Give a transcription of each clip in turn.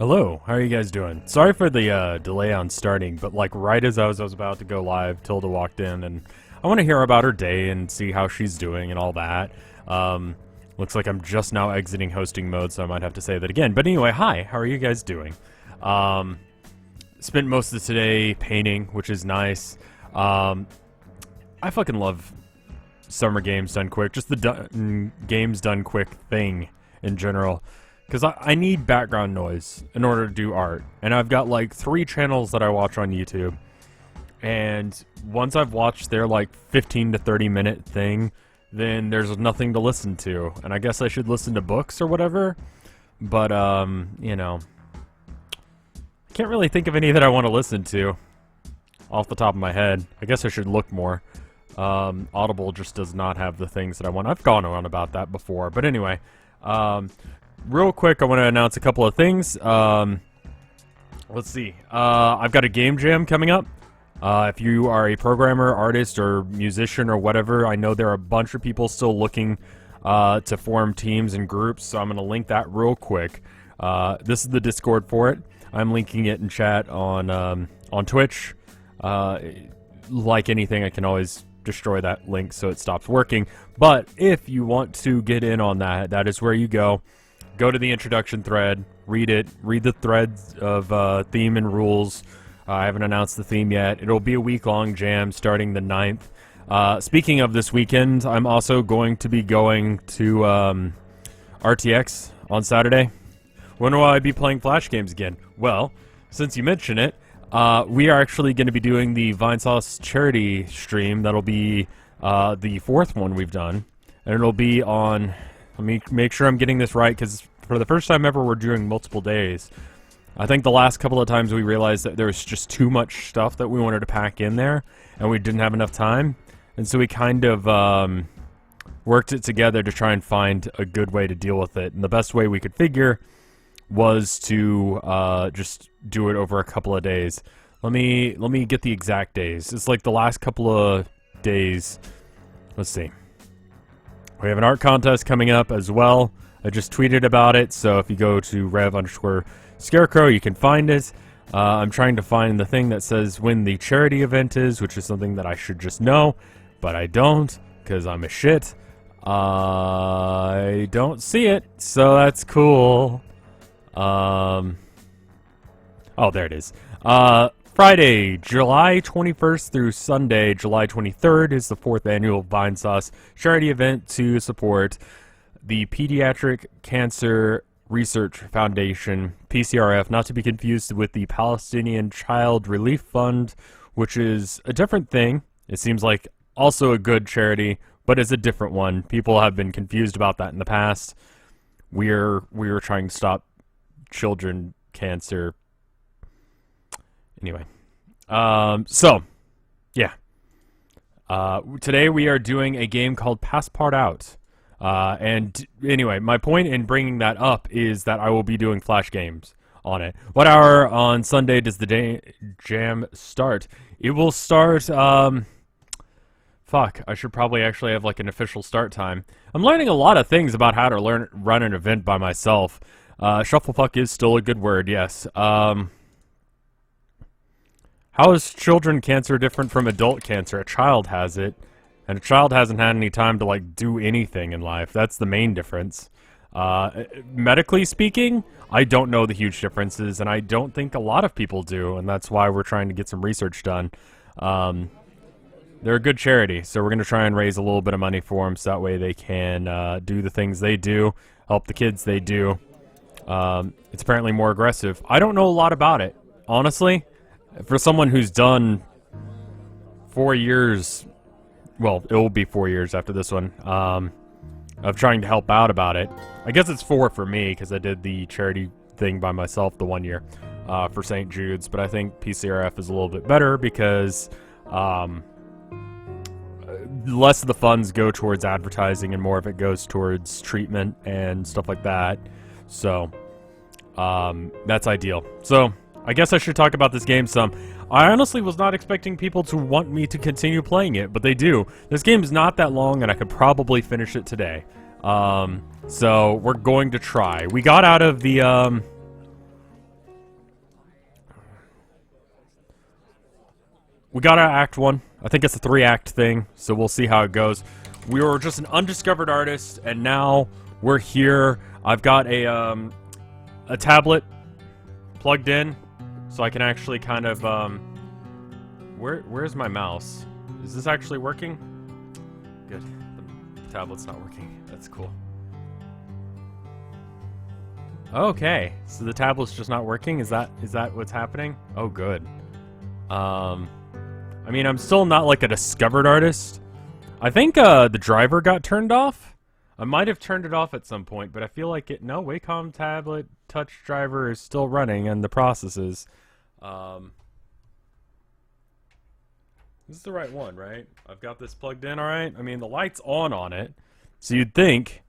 Hello, how are you guys doing? Sorry for the delay on starting, but like right as I was about to go live, Tilda walked in, and I want to hear about her day and see how she's doing and all that. Looks like I'm just now exiting hosting mode, so I might have to say that again. But anyway, hi, how are you guys doing? Spent most of today painting, which is nice. I fucking love summer games done quick, just the games done quick thing in general. Because I need background noise in order to do art. And I've got like 3 channels that I watch on YouTube. And once I've watched their like 15 to 30 minute thing, then there's nothing to listen to. And I guess I should listen to books or whatever. But, you know, I can't really think of any that I want to listen to off the top of my head. I guess I should look more. Audible just does not have the things that I want. I've gone on about that before. But anyway, real quick, I want to announce a couple of things. Let's see. I've got a game jam coming up. If you are a programmer, artist, or musician, or whatever, I know there are a bunch of people still looking to form teams and groups, so I'm going to link that real quick. This is the Discord for it. I'm linking it in chat on Twitch. Like anything, I can always destroy that link so it stops working. But if you want to get in on that, that is where you go. Go to the introduction thread, read it, read the threads of theme and rules. I haven't announced the theme yet. It'll be a week-long jam starting the 9th. Speaking of this weekend, I'm also going to be going to RTX on Saturday. When will I be playing Flash games again? Well, since you mention it, we are actually going to be doing the Vinesauce charity stream. That'll be the 4th one we've done. And it'll be on... Let me make sure I'm getting this right, because for the first time ever, we're doing multiple days. I think the last couple of times we realized that there was just too much stuff that we wanted to pack in there, and we didn't have enough time. And so we kind of worked it together to try and find a good way to deal with it. And the best way we could figure was to just do it over a couple of days. Let me get the exact days. It's like the last couple of days. Let's see. We have an art contest coming up as well. I just tweeted about it, so if you go to Rev_Scarecrow, you can find it. I'm trying to find the thing that says when the charity event is, which is something that I should just know, but I don't, because I'm a shit. I don't see it, so that's cool. Oh, there it is. Friday, July 21st through Sunday, July 23rd is the 4th annual Vinesauce charity event to support the Pediatric Cancer Research Foundation, PCRF, not to be confused with the Palestinian Child Relief Fund, which is a different thing. It seems like also a good charity, but it's a different one. People have been confused about that in the past. We're trying to stop children cancer. Anyway, so, yeah. Today we are doing a game called Passpartout. And anyway, my point in bringing that up is that I will be doing Flash games on it. What hour on Sunday does the jam start? It will start, fuck, I should probably actually have like an official start time. I'm learning a lot of things about how to run an event by myself. Shufflefuck is still a good word, yes. How is children cancer different from adult cancer? A child has it, and a child hasn't had any time to, like, do anything in life. That's the main difference. Medically speaking, I don't know the huge differences, and I don't think a lot of people do, and that's why we're trying to get some research done. They're a good charity, so we're going to try and raise a little bit of money for them, so that way they can do the things they do, help the kids they do. It's apparently more aggressive. I don't know a lot about it, honestly. For someone who's done 4 years, well, it will be 4 years after this one, of trying to help out about it. I guess it's 4 for me, because I did the charity thing by myself the 1 year for St. Jude's, but I think PCRF is a little bit better because less of the funds go towards advertising and more of it goes towards treatment and stuff like that. So, that's ideal. So, I guess I should talk about this game some. I honestly was not expecting people to want me to continue playing it, but they do. This game is not that long, and I could probably finish it today. So we're going to try. We got out of the we got our Act 1. I think it's a 3-act thing, so we'll see how it goes. We were just an undiscovered artist, and now we're here. I've got a tablet plugged in, so I can actually kind of, where's my mouse? Is this actually working? Good. The tablet's not working. That's cool. Okay, so the tablet's just not working? Is that what's happening? Oh, good. I mean, I'm still not like a discovered artist. I think the driver got turned off. I might have turned it off at some point, but I feel like it. No, Wacom tablet touch driver is still running, and the processes. This is the right one, right? I've got this plugged in, all right. I mean, the light's on it, so you'd think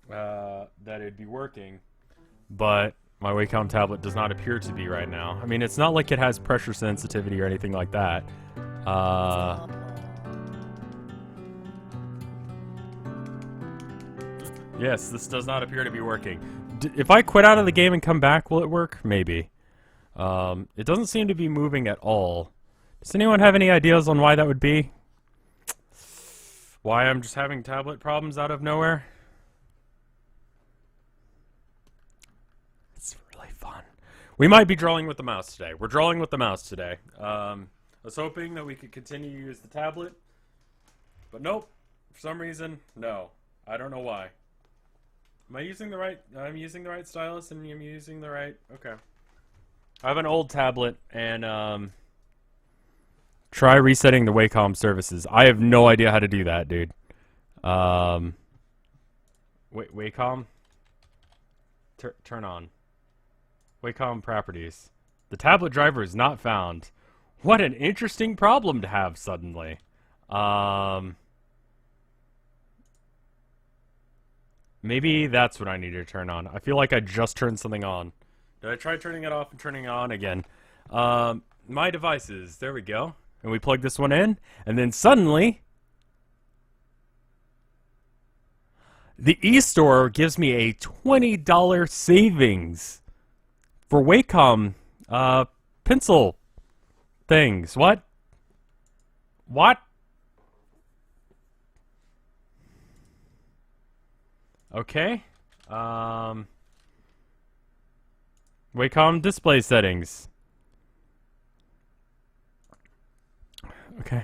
that it'd be working, but my Wacom tablet does not appear to be right now. I mean, it's not like it has pressure sensitivity or anything like that. Yes, this does not appear to be working. If I quit out of the game and come back, will it work? Maybe. It doesn't seem to be moving at all. Does anyone have any ideas on why that would be? Why I'm just having tablet problems out of nowhere? It's really fun. We might be drawing with the mouse today. We're drawing with the mouse today. I was hoping that we could continue to use the tablet, but nope. For some reason, no. I don't know why. Am I using the right? I'm using the right stylus, and I'm using the right. Okay. I have an old tablet, and try resetting the Wacom services. I have no idea how to do that, dude. Wait, Wacom. Turn on. Wacom properties. The tablet driver is not found. What an interesting problem to have suddenly. Maybe that's what I need to turn on. I feel like I just turned something on. Did I try turning it off and turning it on again? My devices. There we go. And we plug this one in, and then suddenly the eStore gives me a $20 savings for Wacom pencil things. What? What? Okay. Wacom display settings. Okay.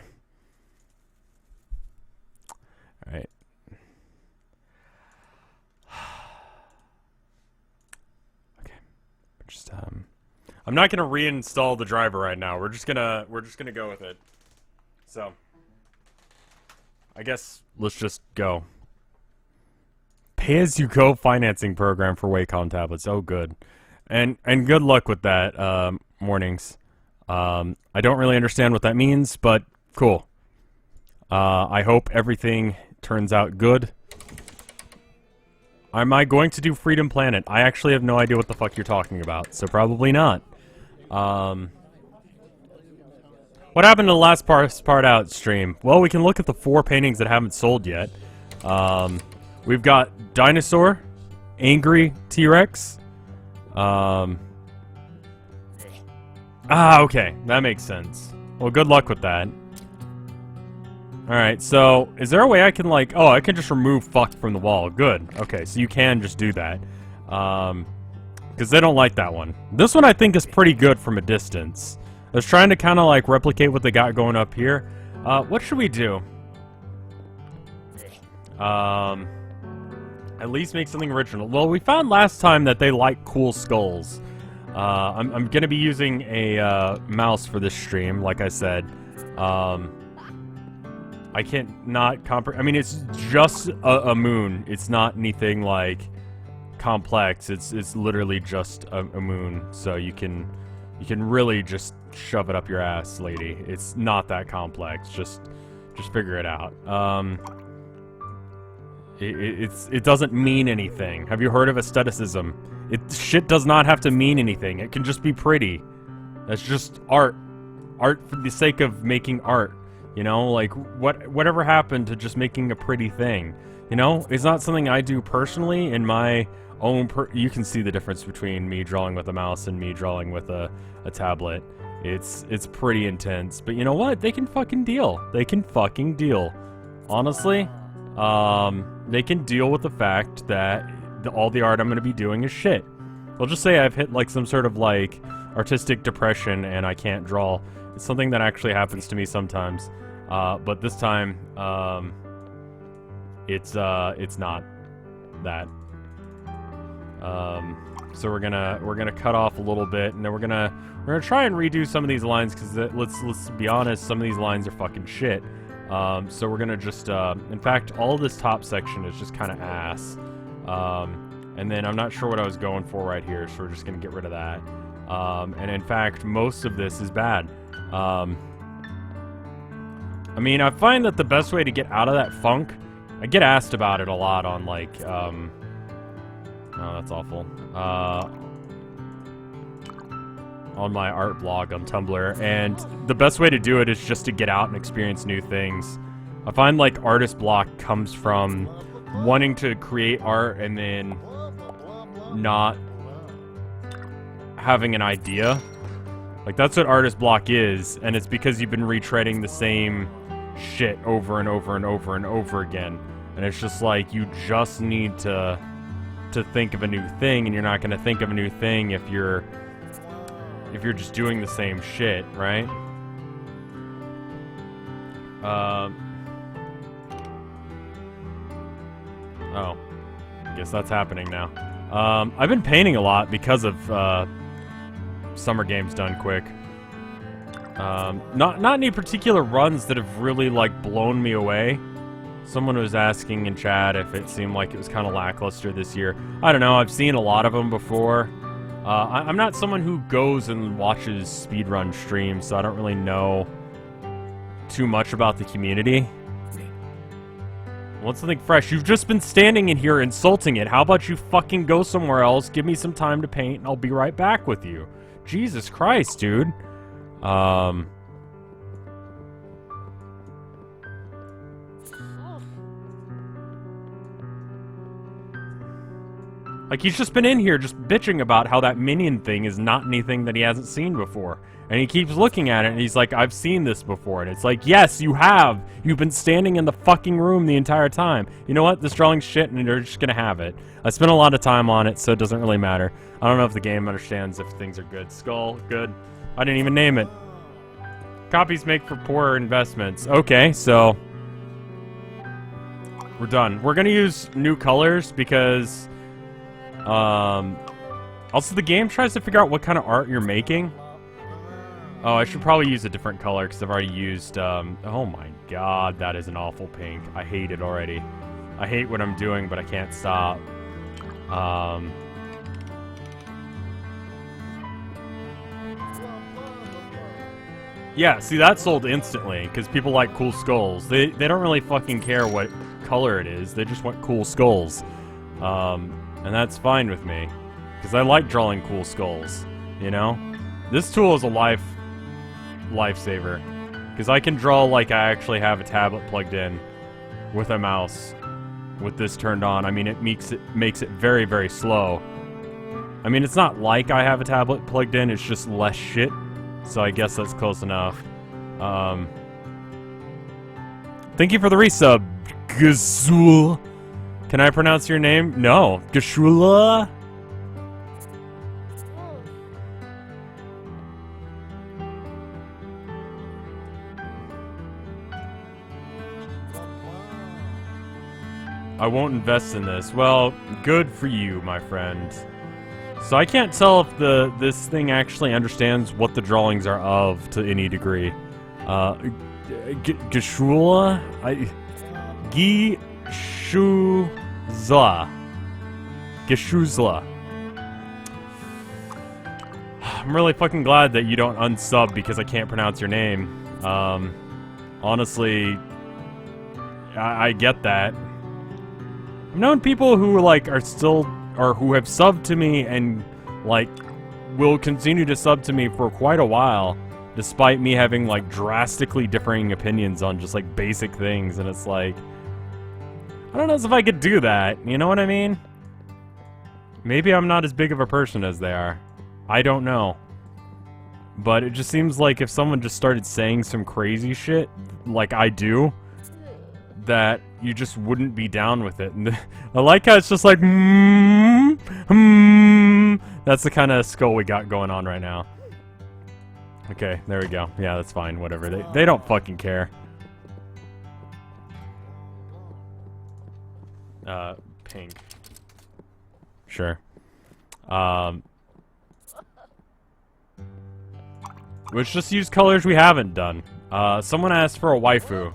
All right. Okay. Just I'm not gonna reinstall the driver right now. We're just gonna go with it. So I guess let's just go. Pay-as-you-go financing program for Wacom tablets. Oh, good. And good luck with that, Mornings. I don't really understand what that means, but cool. I hope everything turns out good. Am I going to do Freedom Planet? I actually have no idea what the fuck you're talking about, so probably not. What happened to the last Passpartout stream? Well, we can look at the 4 paintings that haven't sold yet. We've got Dinosaur, Angry T-Rex. Okay, that makes sense. Well, good luck with that. Alright, so, is there a way I can, like... Oh, I can just remove fuck from the wall. Good. Okay, so you can just do that. Because they don't like that one. This one I think is pretty good from a distance. I was trying to kind of, like, replicate what they got going up here. What should we do? At least make something original. Well, we found last time that they like cool skulls. I'm gonna be using a mouse for this stream, like I said. I can't not comprehend. I mean, it's just a moon. It's not anything like complex. It's literally just a moon. So you can really just shove it up your ass, lady. It's not that complex. Just figure it out. It doesn't mean anything. Have you heard of aestheticism? Shit does not have to mean anything. It can just be pretty. That's just art. Art for the sake of making art. You know, like, whatever happened to just making a pretty thing? You know, it's not something I do personally in my own you can see the difference between me drawing with a mouse and me drawing with a tablet. It's pretty intense. But you know what? They can fucking deal. They can fucking deal. Honestly, they can deal with the fact that all the art I'm going to be doing is shit. I'll just say I've hit like some sort of like artistic depression and I can't draw. It's something that actually happens to me sometimes. But this time, it's not that. So we're gonna cut off a little bit, and then we're gonna try and redo some of these lines because let's be honest, some of these lines are fucking shit. So we're gonna just in fact, all this top section is just kind of ass. And then I'm not sure what I was going for right here, so we're just gonna get rid of that. And in fact, most of this is bad. I mean, I find that the best way to get out of that funk, I get asked about it a lot on like, oh, that's awful. On my art blog on Tumblr, and the best way to do it is just to get out and experience new things. I find like artist block comes from wanting to create art and then not having an idea. Like, that's what artist block is, and it's because you've been retreading the same shit over and over and over and over again. And it's just like, you just need to think of a new thing, and you're not gonna think of a new thing if you're just doing the same shit, right? Oh, I guess that's happening now. I've been painting a lot because of Summer Games Done Quick. Not any particular runs that have really like blown me away. Someone was asking in chat if it seemed like it was kind of lackluster this year. I don't know, I've seen a lot of them before. I'm not someone who goes and watches speedrun streams, so I don't really know too much about the community. Want something fresh? You've just been standing in here insulting it. How about you fucking go somewhere else, give me some time to paint, and I'll be right back with you. Jesus Christ, dude. Like, he's just been in here just bitching about how that minion thing is not anything that he hasn't seen before. And he keeps looking at it, and he's like, I've seen this before. And it's like, yes, you have! You've been standing in the fucking room the entire time. You know what? This drawing's shit, and you're just gonna have it. I spent a lot of time on it, so it doesn't really matter. I don't know if the game understands if things are good. Skull, good. I didn't even name it. Copies make for poorer investments. Okay, so we're done. We're gonna use new colors because also the game tries to figure out what kind of art you're making. Oh, I should probably use a different color because I've already used oh my god, that is an awful pink. I hate it already. I hate what I'm doing, but I can't stop. Yeah, see, that sold instantly, because people like cool skulls. They don't really fucking care what color it is, they just want cool skulls. And that's fine with me, because I like drawing cool skulls, you know? This tool is a lifesaver, because I can draw like I actually have a tablet plugged in with a mouse with this turned on. I mean, it makes it very, very slow. I mean, it's not like I have a tablet plugged in, it's just less shit. So I guess that's close enough. Thank you for the resub, Gazul. Can I pronounce your name? No. Gashula? I won't invest in this. Well, good for you, my friend. So I can't tell if this thing actually understands what the drawings are of to any degree. Gashula? Gishuzla. Gishuzla. I'm really fucking glad that you don't unsub because I can't pronounce your name. Honestly, I get that. I've known people who like are still, or who have subbed to me and like will continue to sub to me for quite a while, despite me having like drastically differing opinions on just like basic things, and it's like, I don't know if I could do that, you know what I mean? Maybe I'm not as big of a person as they are. I don't know. but it just seems like if someone just started saying some crazy shit, like I do, that you just wouldn't be down with it. And I like how it's just like, that's the kind of skull we got going on right now. Okay, there we go. Yeah, that's fine. Whatever. They don't fucking care. Pink. Sure. Let's just use colors we haven't done. Someone asked for a waifu.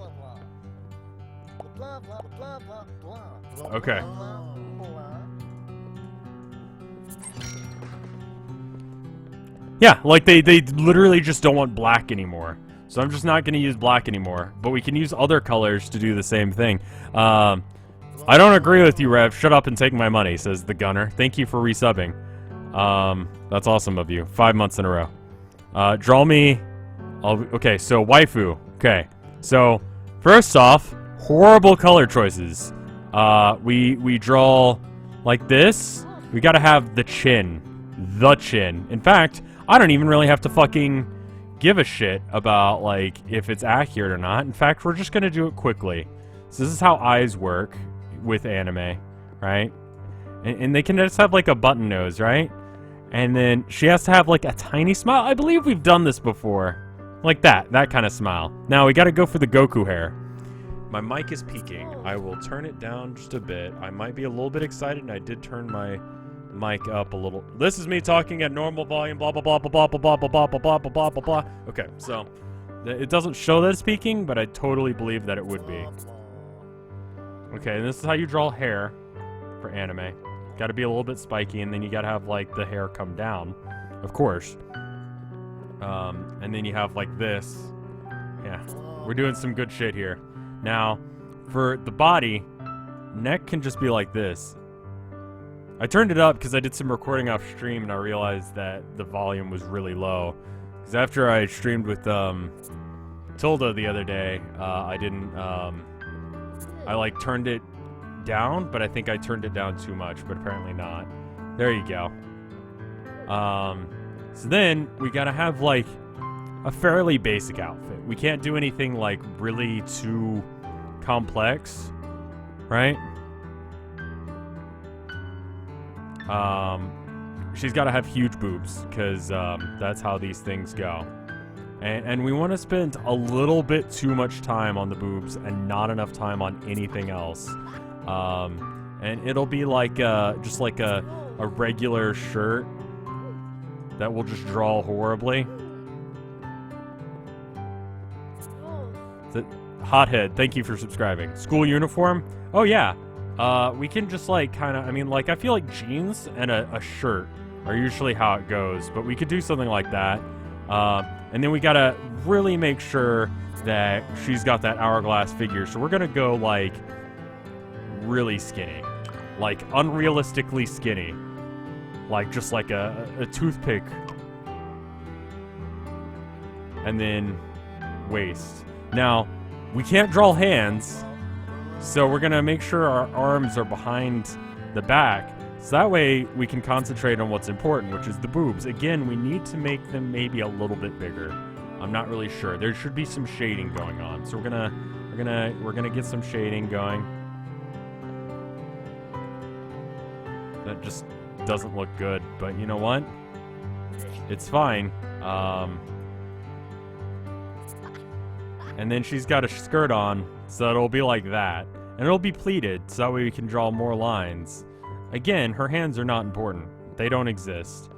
Okay. Yeah, like they literally just don't want black anymore. So I'm just not going to use black anymore. But we can use other colors to do the same thing. I don't agree with you, Rev. Shut up and take my money, says the gunner. Thank you for resubbing. That's awesome of you. 5 months in a row. Draw me... okay, so waifu. Okay, so first off, horrible color choices. We draw like this. We gotta have the chin. The chin. In fact, I don't even really have to fucking give a shit about, like, if it's accurate or not. In fact, we're just gonna do it quickly. So this is how eyes work with anime, right? And they can just have, like, a button nose, right? And then she has to have, like, a tiny smile. I believe we've done this before. Like that kind of smile. Now, we gotta go for the Goku hair. My mic is peaking. I will turn it down just a bit. I might be a little bit excited, and I did turn my mic up a little. This is me talking at normal volume, blah, blah, blah, blah, blah, blah, blah, blah, blah, blah, blah, blah, blah, blah. Okay, so it doesn't show that it's peaking, but I totally believe that it would be. Okay, and this is how you draw hair for anime. Gotta be a little bit spiky, and then you gotta have, like, the hair come down, of course. And then you have, like, this. Yeah, we're doing some good shit here. Now, for the body, neck can just be like this. I turned it up because I did some recording off stream, and I realized that the volume was really low. Because after I streamed with Tilda the other day, I didn't... I, like, turned it down, but I think I turned it down too much, but apparently not. There you go. So then, we gotta have, like, a fairly basic outfit. We can't do anything, like, really too complex, right? She's gotta have huge boobs, because, that's how these things go. And we want to spend a little bit too much time on the boobs and not enough time on anything else. And it'll be like just like a regular shirt that will just draw horribly. Hothead, thank you for subscribing. School uniform? Oh yeah. We can just like kind of, I mean, like I feel like jeans and a shirt are usually how it goes, but we could do something like that. And then we gotta really make sure that she's got that hourglass figure. So we're gonna go like really skinny, like unrealistically skinny, like just like a toothpick. And then waist. Now, we can't draw hands, so we're gonna make sure our arms are behind the back. So that way we can concentrate on what's important, which is the boobs. Again, we need to make them maybe a little bit bigger. I'm not really sure. There should be some shading going on. So we're gonna get some shading going. That just doesn't look good, but you know what? It's fine. And then she's got a skirt on, so it'll be like that. And it'll be pleated, so that way we can draw more lines. Again, her hands are not important. They don't exist.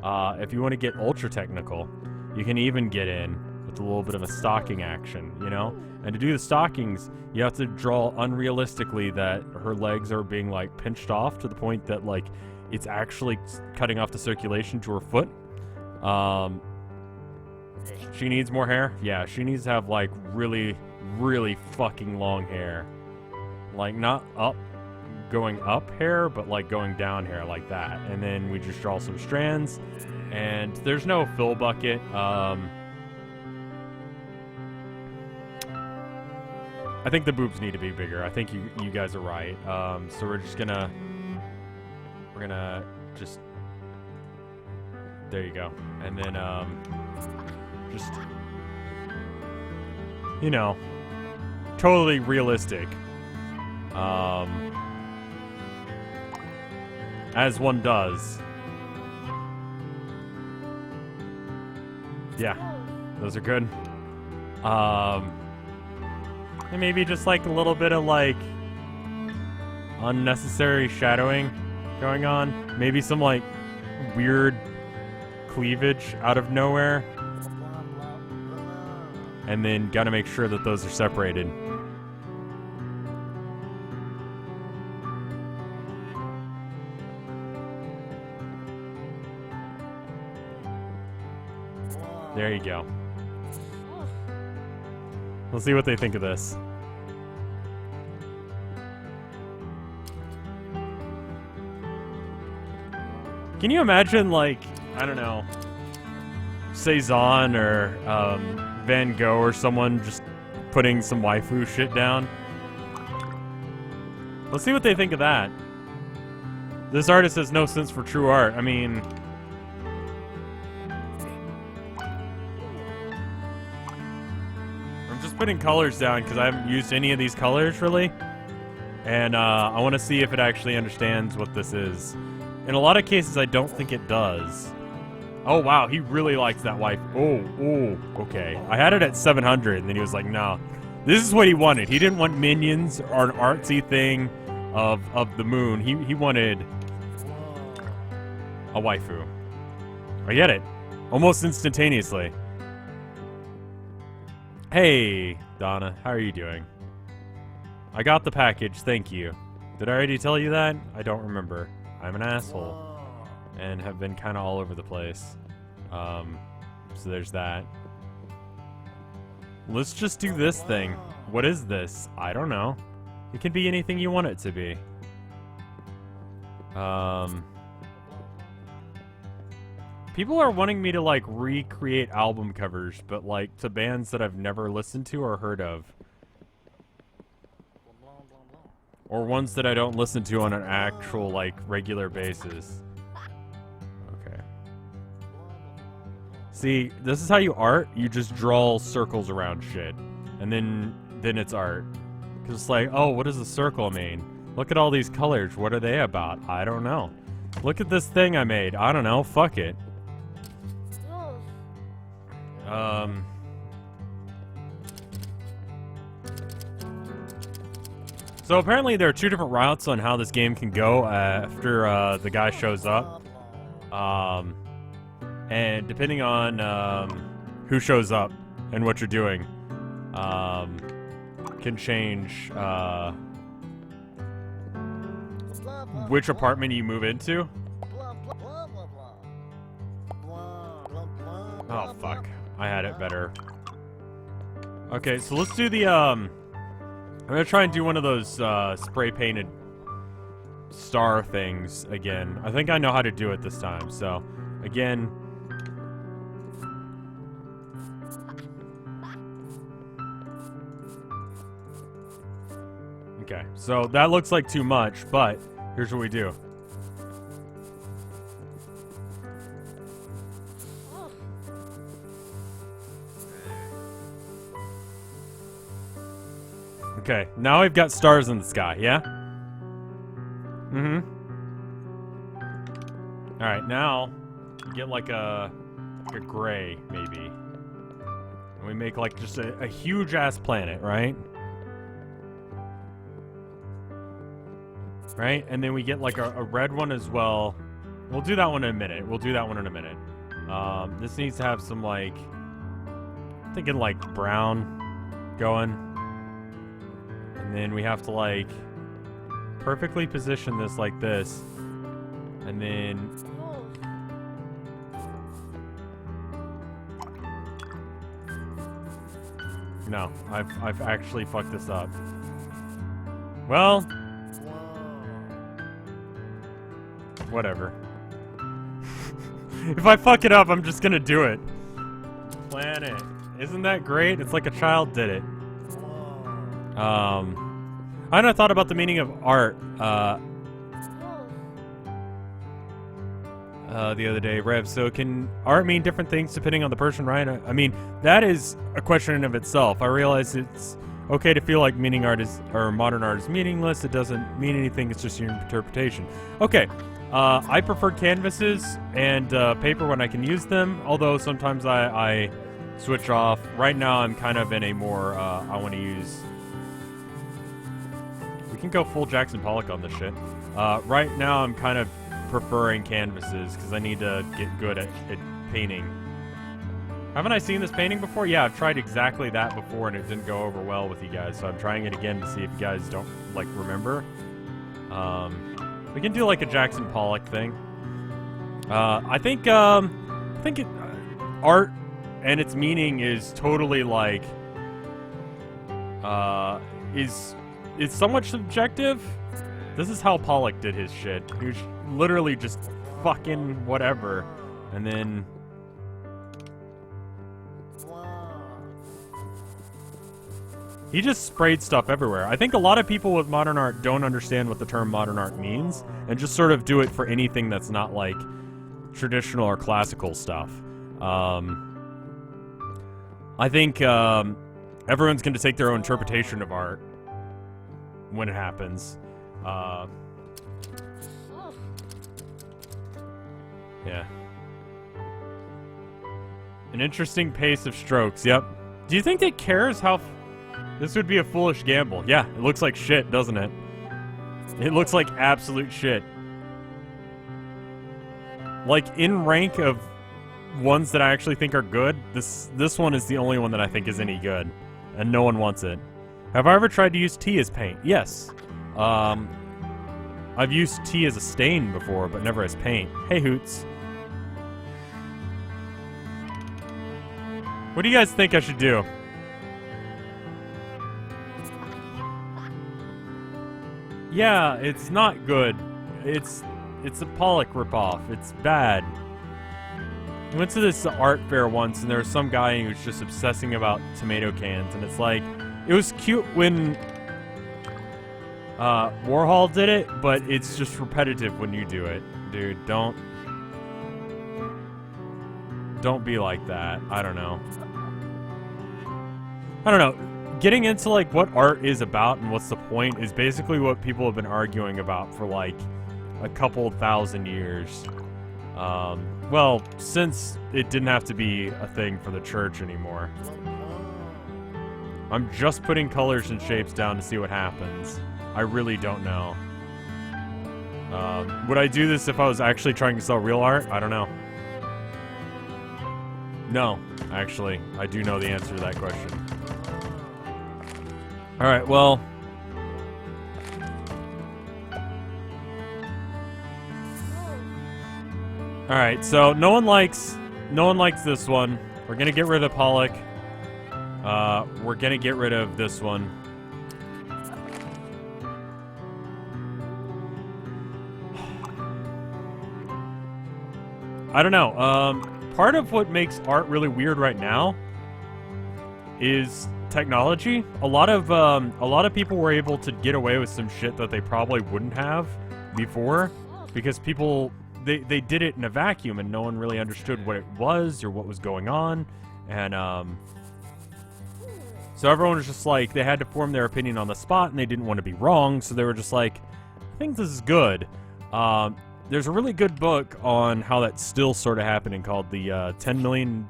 If you want to get ultra technical, you can even get in with a little bit of a stocking action, you know? And to do the stockings, you have to draw unrealistically that her legs are being, like, pinched off to the point that, like, it's actually cutting off the circulation to her foot. She needs more hair? Yeah, she needs to have, like, really, really fucking long hair. Like, not up, going up hair, but like going down hair like that. And then we just draw some strands, and there's no fill bucket. I think the boobs need to be bigger. I think you guys are right. So we're gonna just, there you go. And then Just, you know, totally realistic. As one does. Yeah, those are good. And maybe just like a little bit of like unnecessary shadowing going on. Maybe some like weird cleavage out of nowhere. And then gotta make sure that those are separated. There you go. We'll see what they think of this. Can you imagine, like, I don't know, Cezanne or Van Gogh or someone just putting some waifu shit down? Let's see what they think of that. This artist has no sense for true art. I mean... I'm just putting colors down because I haven't used any of these colors, really. And I want to see if it actually understands what this is. In a lot of cases, I don't think it does. Oh, wow, he really likes that wife. Oh, okay. I had it at 700, and then he was like, no. This is what he wanted. He didn't want minions or an artsy thing of the moon. He wanted a waifu. I get it. Almost instantaneously. Hey, Donna. How are you doing? I got the package. Thank you. Did I already tell you that? I don't remember. I'm an asshole. And have been kind of all over the place. So there's that. Let's just do this thing. What is this? I don't know. It can be anything you want it to be. People are wanting me to, like, recreate album covers, but, like, to bands that I've never listened to or heard of. Or ones that I don't listen to on an actual, like, regular basis. Okay. See, this is how you art. You just draw circles around shit. And then it's art. Because it's like, oh, what does a circle mean? Look at all these colors. What are they about? I don't know. Look at this thing I made. I don't know. Fuck it. So apparently there are two different routes on how this game can go after the guy shows up. And depending on who shows up and what you're doing, can change which apartment you move into. Oh, fuck. I had it better. Okay, so let's do the, I'm gonna try and do one of those, spray-painted star things again. I think I know how to do it this time, so, again... Okay, so that looks like too much, but here's what we do. Okay, now we've got stars in the sky, yeah? Mm-hmm. Alright, now you get like a gray, maybe. And we make like just a huge-ass planet, right? Right? And then we get like a red one as well. We'll do that one in a minute. This needs to have some like... I'm thinking like brown going. And then we have to, like, perfectly position this like this. And then... No, I've actually fucked this up. Well... Whatever. If I fuck it up, I'm just gonna do it. Planet. Isn't that great? It's like a child did it. I hadn't thought about the meaning of art. the other day, Rev. So can art mean different things depending on the person, right? I mean, that is a question in of itself. I realize it's okay to feel like meaning art is, or modern art is meaningless. It doesn't mean anything. It's just your interpretation. Okay. I prefer canvases and paper when I can use them, although sometimes I switch off. Right now I'm kind of in a more, I want to use... We can go full Jackson Pollock on this shit. Right now I'm kind of preferring canvases because I need to get good at painting. Haven't I seen this painting before? Yeah, I've tried exactly that before and it didn't go over well with you guys, so I'm trying it again to see if you guys don't, like, remember. We can do, like, a Jackson Pollock thing. I think art and its meaning is totally, like, is somewhat subjective. This is how Pollock did his shit. He was literally just fucking whatever. And then... he just sprayed stuff everywhere. I think a lot of people with modern art don't understand what the term modern art means and just sort of do it for anything that's not, like, traditional or classical stuff. I think everyone's going to take their own interpretation of art when it happens. Yeah. An interesting pace of strokes, yep. Do you think it cares how... This would be a foolish gamble. Yeah, it looks like shit, doesn't it? It looks like absolute shit. Like, in rank of ones that I actually think are good, this one is the only one that I think is any good. And no one wants it. Have I ever tried to use tea as paint? Yes. I've used tea as a stain before, but never as paint. Hey, Hoots. What do you guys think I should do? Yeah, it's not good. It's a Pollock ripoff. It's bad. I went to this art fair once, and there was some guy who was just obsessing about tomato cans, and it's like, it was cute when Warhol did it, but it's just repetitive when you do it. Dude, don't be like that. I don't know. Getting into, like, what art is about and what's the point is basically what people have been arguing about for, like, a couple thousand years. Well, since it didn't have to be a thing for the church anymore. I'm just putting colors and shapes down to see what happens. I really don't know. Would I do this if I was actually trying to sell real art? I don't know. No, actually. I do know the answer to that question. Alright, well... Alright, so no one likes this one. We're gonna get rid of Pollock. We're gonna get rid of this one. I don't know. Part of what makes art really weird right now is technology. A lot of people were able to get away with some shit that they probably wouldn't have before, because people they did it in a vacuum and no one really understood what it was or what was going on, and so everyone was just like, they had to form their opinion on the spot and they didn't want to be wrong, so they were just like, I think this is good. There's a really good book on how that's still sort of happening called the $10 Million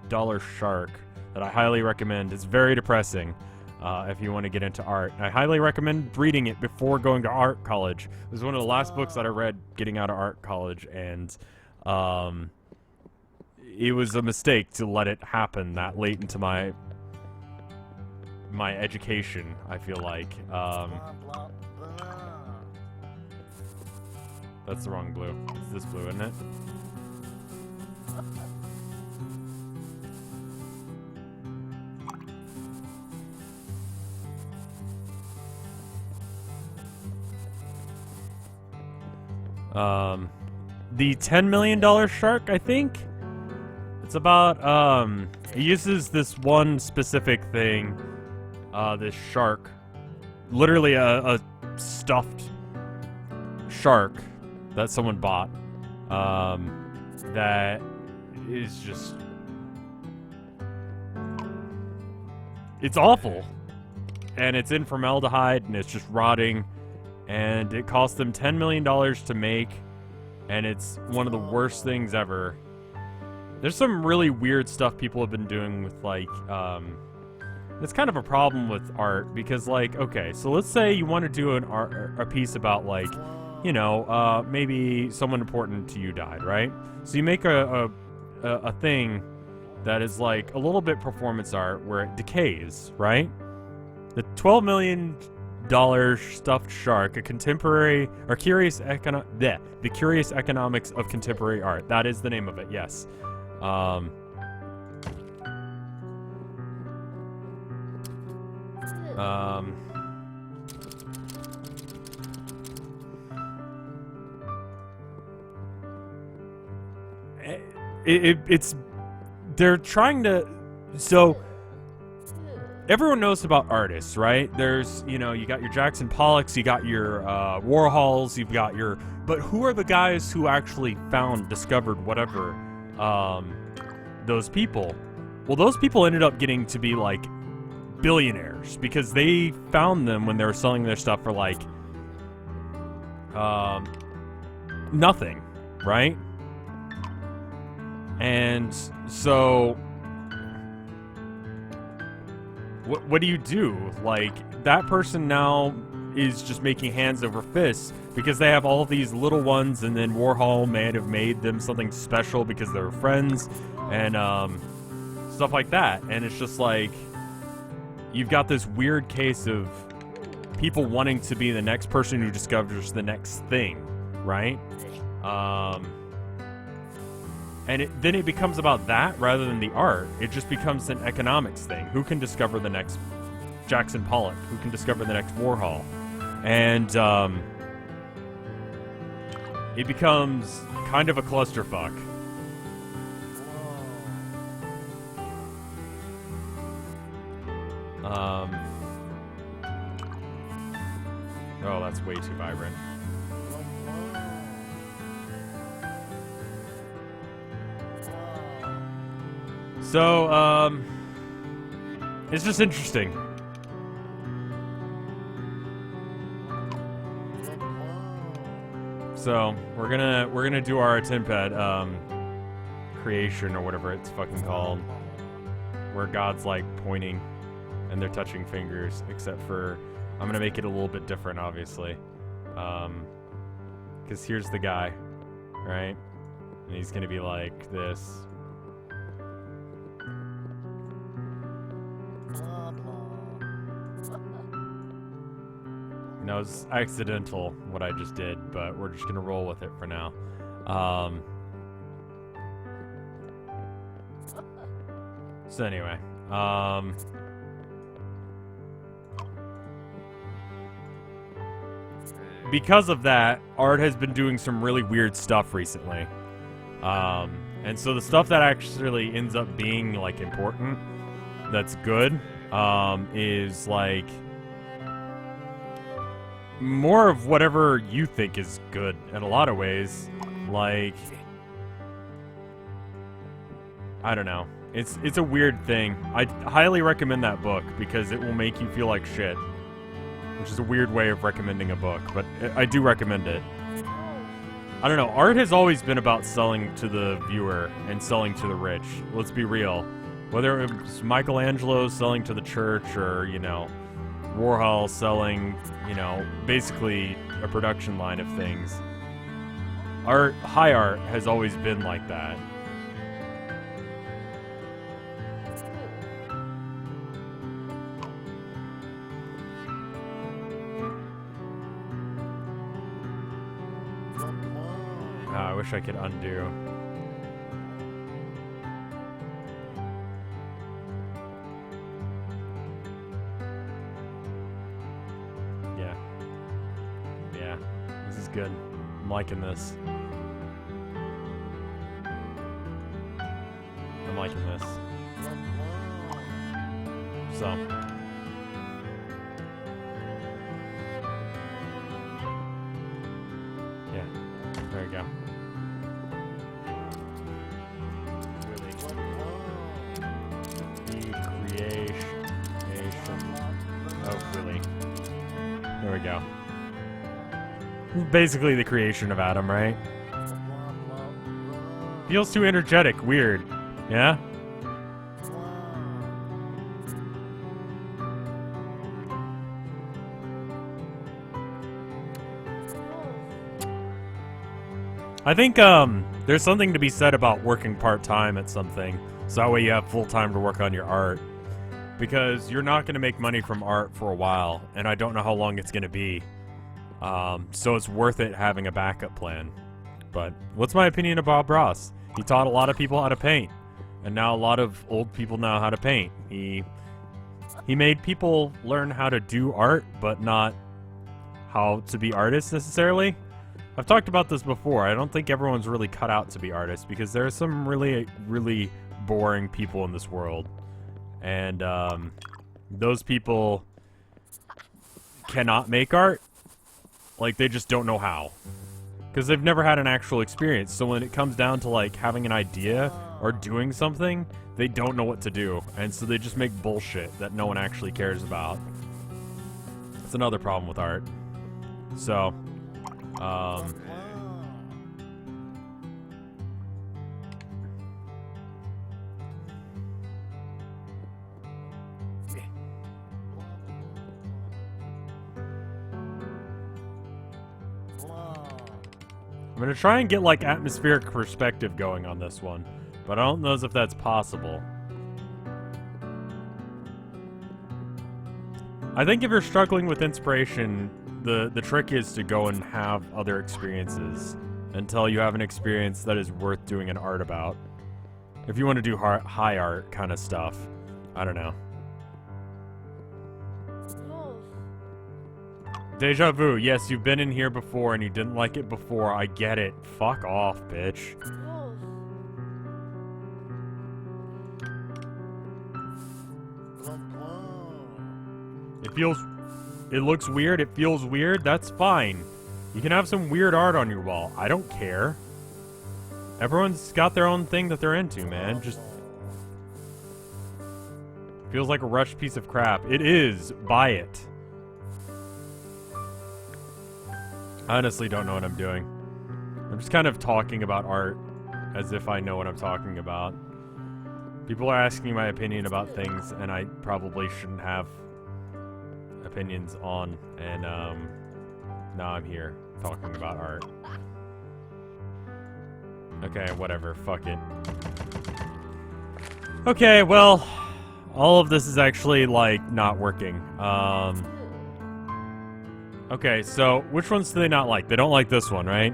Shark that I highly recommend. It's very depressing if you want to get into art. I highly recommend reading it before going to art college. It was one of the last books that I read getting out of art college, and it was a mistake to let it happen that late into my education, I feel like. That's the wrong blue. It's this blue, isn't it? The $10 million shark, I think? It's about, it uses this one specific thing, this shark. Literally a stuffed shark that someone bought. that is just... It's awful. And it's in formaldehyde, and it's just rotting. And it cost them $10 million to make. And it's one of the worst things ever. There's some really weird stuff people have been doing with, like, it's kind of a problem with art, because, like, okay, so let's say you want to do a piece about, like, you know, maybe someone important to you died, right? So you make a thing that is, like, a little bit performance art where it decays, right? The $12 million stuffed shark, a contemporary, or the curious economics of contemporary art. That is the name of it, yes. It's they're trying to, so everyone knows about artists, right? There's, you know, you got your Jackson Pollocks, you got your Warhols, you've got your, but who are the guys who actually discovered whatever those people? Well, those people ended up getting to be like billionaires because they found them when they were selling their stuff for like nothing, right? And so what do you do? Like, that person now is just making hands over fists because they have all these little ones, and then Warhol may have made them something special because they were friends and stuff like that. And it's just like, you've got this weird case of people wanting to be the next person who discovers the next thing, right? And then it becomes about that rather than the art. It just becomes an economics thing. Who can discover the next Jackson Pollock? Who can discover the next Warhol? And it becomes kind of a clusterfuck. Oh, that's way too vibrant. So, it's just interesting. So, we're gonna do our attempt at, creation or whatever it's fucking called. Where God's, like, pointing and they're touching fingers, except for, I'm gonna make it a little bit different, obviously. Because here's the guy, right? And he's gonna be like this. No, it was accidental what I just did, but we're just gonna roll with it for now. So anyway, because of that, art has been doing some really weird stuff recently. And so the stuff that actually ends up being, like, important, that's good, is, like, more of whatever you think is good in a lot of ways. Like, I don't know. It's a weird thing. I highly recommend that book because it will make you feel like shit. Which is a weird way of recommending a book, but I do recommend it. I don't know, art has always been about selling to the viewer and selling to the rich. Let's be real. Whether it was Michelangelo selling to the church or, you know, Warhol selling, you know, basically a production line of things. High art has always been like that. I wish I could undo. Yeah, this is good. I'm liking this. I'm liking this. So. Yeah, there you go. we go. Basically the creation of Adam, right? Feels too energetic. Weird. Yeah? I think there's something to be said about working part-time at something, so that way you have full time to work on your art. Because you're not going to make money from art for a while, and I don't know how long it's going to be. So it's worth it having a backup plan. But what's my opinion of Bob Ross? He taught a lot of people how to paint, and now a lot of old people know how to paint. He made people learn how to do art, but not how to be artists necessarily. I've talked about this before. I don't think everyone's really cut out to be artists because there are some really, really boring people in this world. And those people cannot make art. Like, they just don't know how. Because they've never had an actual experience. So when it comes down to, like, having an idea or doing something, they don't know what to do. And so they just make bullshit that no one actually cares about. That's another problem with art. So, I'm gonna try and get, like, atmospheric perspective going on this one, but I don't know if that's possible. I think if you're struggling with inspiration, the trick is to go and have other experiences until you have an experience that is worth doing an art about. If you want to do high art kind of stuff, I don't know. Deja vu. Yes, you've been in here before and you didn't like it before. I get it. Fuck off, bitch. It looks weird. It feels weird. That's fine. You can have some weird art on your wall. I don't care. Everyone's got their own thing that they're into, man. Just feels like a rushed piece of crap. It is. Buy it. I honestly don't know what I'm doing. I'm just kind of talking about art as if I know what I'm talking about. People are asking my opinion about things, and I probably shouldn't have opinions on, and now I'm here talking about art. Okay, whatever, fuck it. Okay, well, all of this is actually, like, not working. Okay, so which ones do they not like? They don't like this one, right?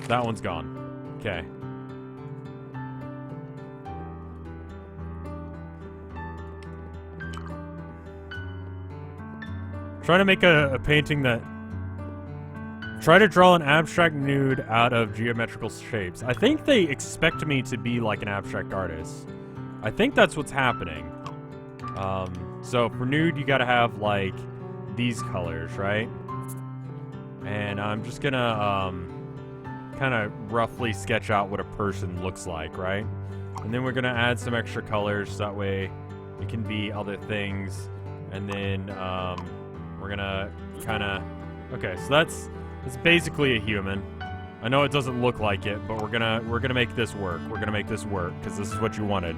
That one's gone. Okay. Try to make a painting that... Try to draw an abstract nude out of geometrical shapes. I think they expect me to be like an abstract artist. I think that's what's happening. So for nude, you gotta have, like, these colors, right? And I'm just gonna, kind of roughly sketch out what a person looks like, right? And then we're gonna add some extra colors, so that way it can be other things. And then, we're gonna kind of... Okay, so it's basically a human. I know it doesn't look like it, but we're gonna make this work. We're gonna make this work, because this is what you wanted.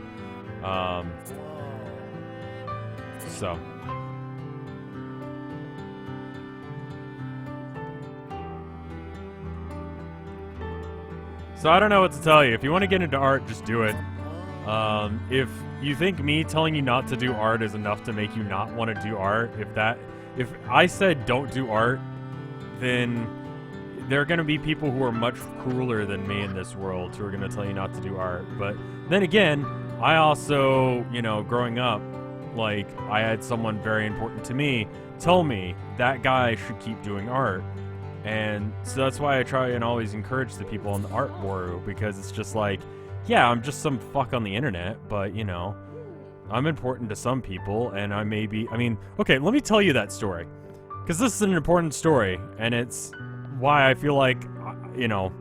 So... So I don't know what to tell you. If you want to get into art, just do it. If you think me telling you not to do art is enough to make you not want to do art, if I said don't do art, then there are going to be people who are much crueler than me in this world who are going to tell you not to do art. But then again, I also, you know, growing up, like, I had someone very important to me tell me that guy should keep doing art. And so that's why I try and always encourage the people on the art board, because it's just like, yeah, I'm just some fuck on the internet, but, you know, I'm important to some people, and I mean, okay, let me tell you that story. Because this is an important story, and it's why I feel like, you know,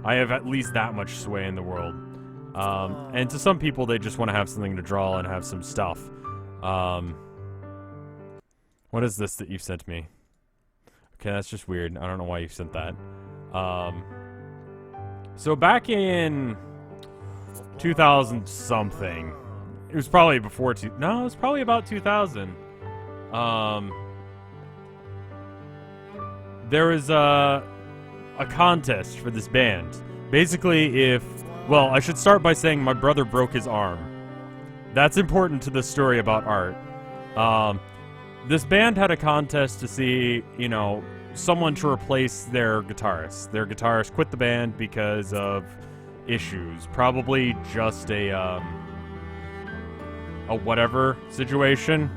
I have at least that much sway in the world. And to some people, they just want to have something to draw and have some stuff. What is this that you sent me? Okay, that's just weird. I don't know why you sent that. So back in 2000 something, it was probably before no, it was probably about 2000. There was a contest for this band. Basically, well, I should start by saying my brother broke his arm. That's important to the story about art. This band had a contest to see, you know, someone to replace their guitarist. Their guitarist quit the band because of issues. Probably just a whatever situation.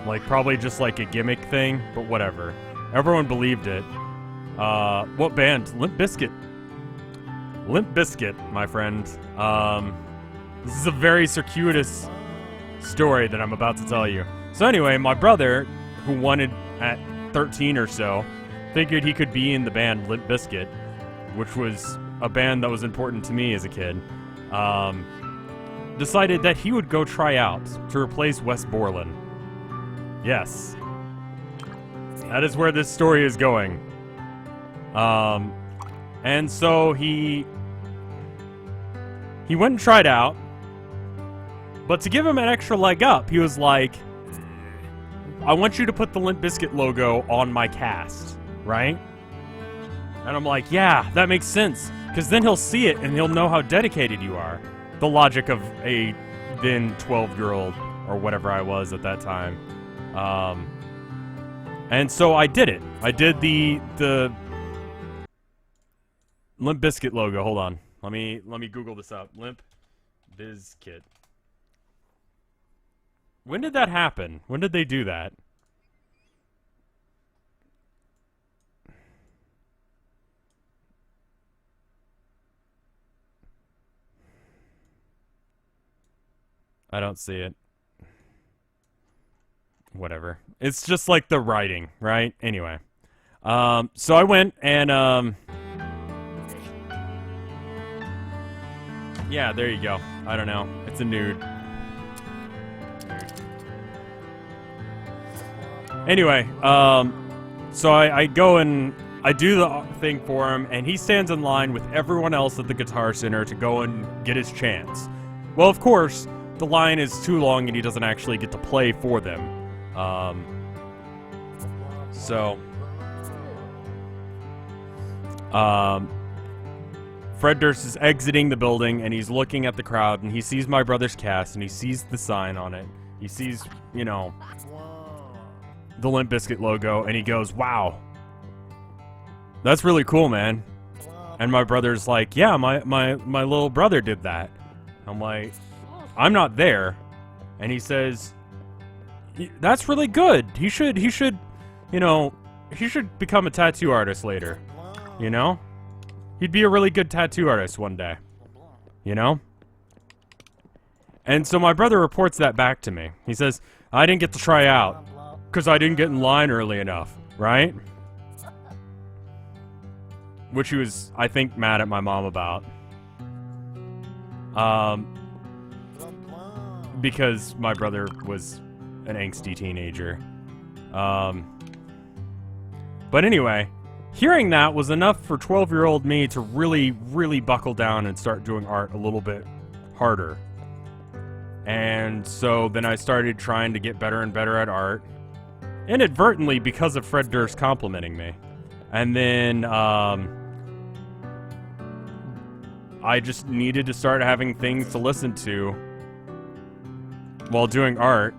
Like, probably just like a gimmick thing, but whatever. Everyone believed it. What band? Limp Bizkit. Limp Bizkit, my friend. This is a very circuitous story that I'm about to tell you. So anyway, my brother, who wanted at 13 or so, figured he could be in the band Limp Bizkit, which was a band that was important to me as a kid. Decided that he would go try out to replace Wes Borland. Yes. That is where this story is going. And so he went and tried out, but to give him an extra leg up, he was like, I want you to put the Limp Bizkit logo on my cast, right? And I'm like, yeah, that makes sense, because then he'll see it and he'll know how dedicated you are. The logic of a then 12-year-old, or whatever I was at that time. And so I did it. I did the Limp Bizkit logo. Hold on. Let me Google this up. Limp Bizkit. When did that happen? When did they do that? I don't see it. Whatever. It's just like the writing, right? Anyway. So I went and, yeah, there you go. I don't know. It's a nude. Anyway, so I go and I do the thing for him, and he stands in line with everyone else at the Guitar Center to go and get his chance. Well, of course, the line is too long and he doesn't actually get to play for them. Fred Durst is exiting the building, and he's looking at the crowd, and he sees my brother's cast, and he sees the sign on it. He sees, you know, the Limp Bizkit logo, and he goes, wow, that's really cool, man. And my brother's like, yeah, my little brother did that. I'm like, I'm not there. And he says, that's really good. He should, you know, he should become a tattoo artist later. You know? He'd be a really good tattoo artist one day. You know? And so my brother reports that back to me. He says, I didn't get to try out because I didn't get in line early enough, right? Which he was, I think, mad at my mom about. Because my brother was an angsty teenager. But anyway, hearing that was enough for 12-year-old me to really, really buckle down and start doing art a little bit harder. And so then I started trying to get better and better at art, inadvertently because of Fred Durst complimenting me. And then I just needed to start having things to listen to while doing art.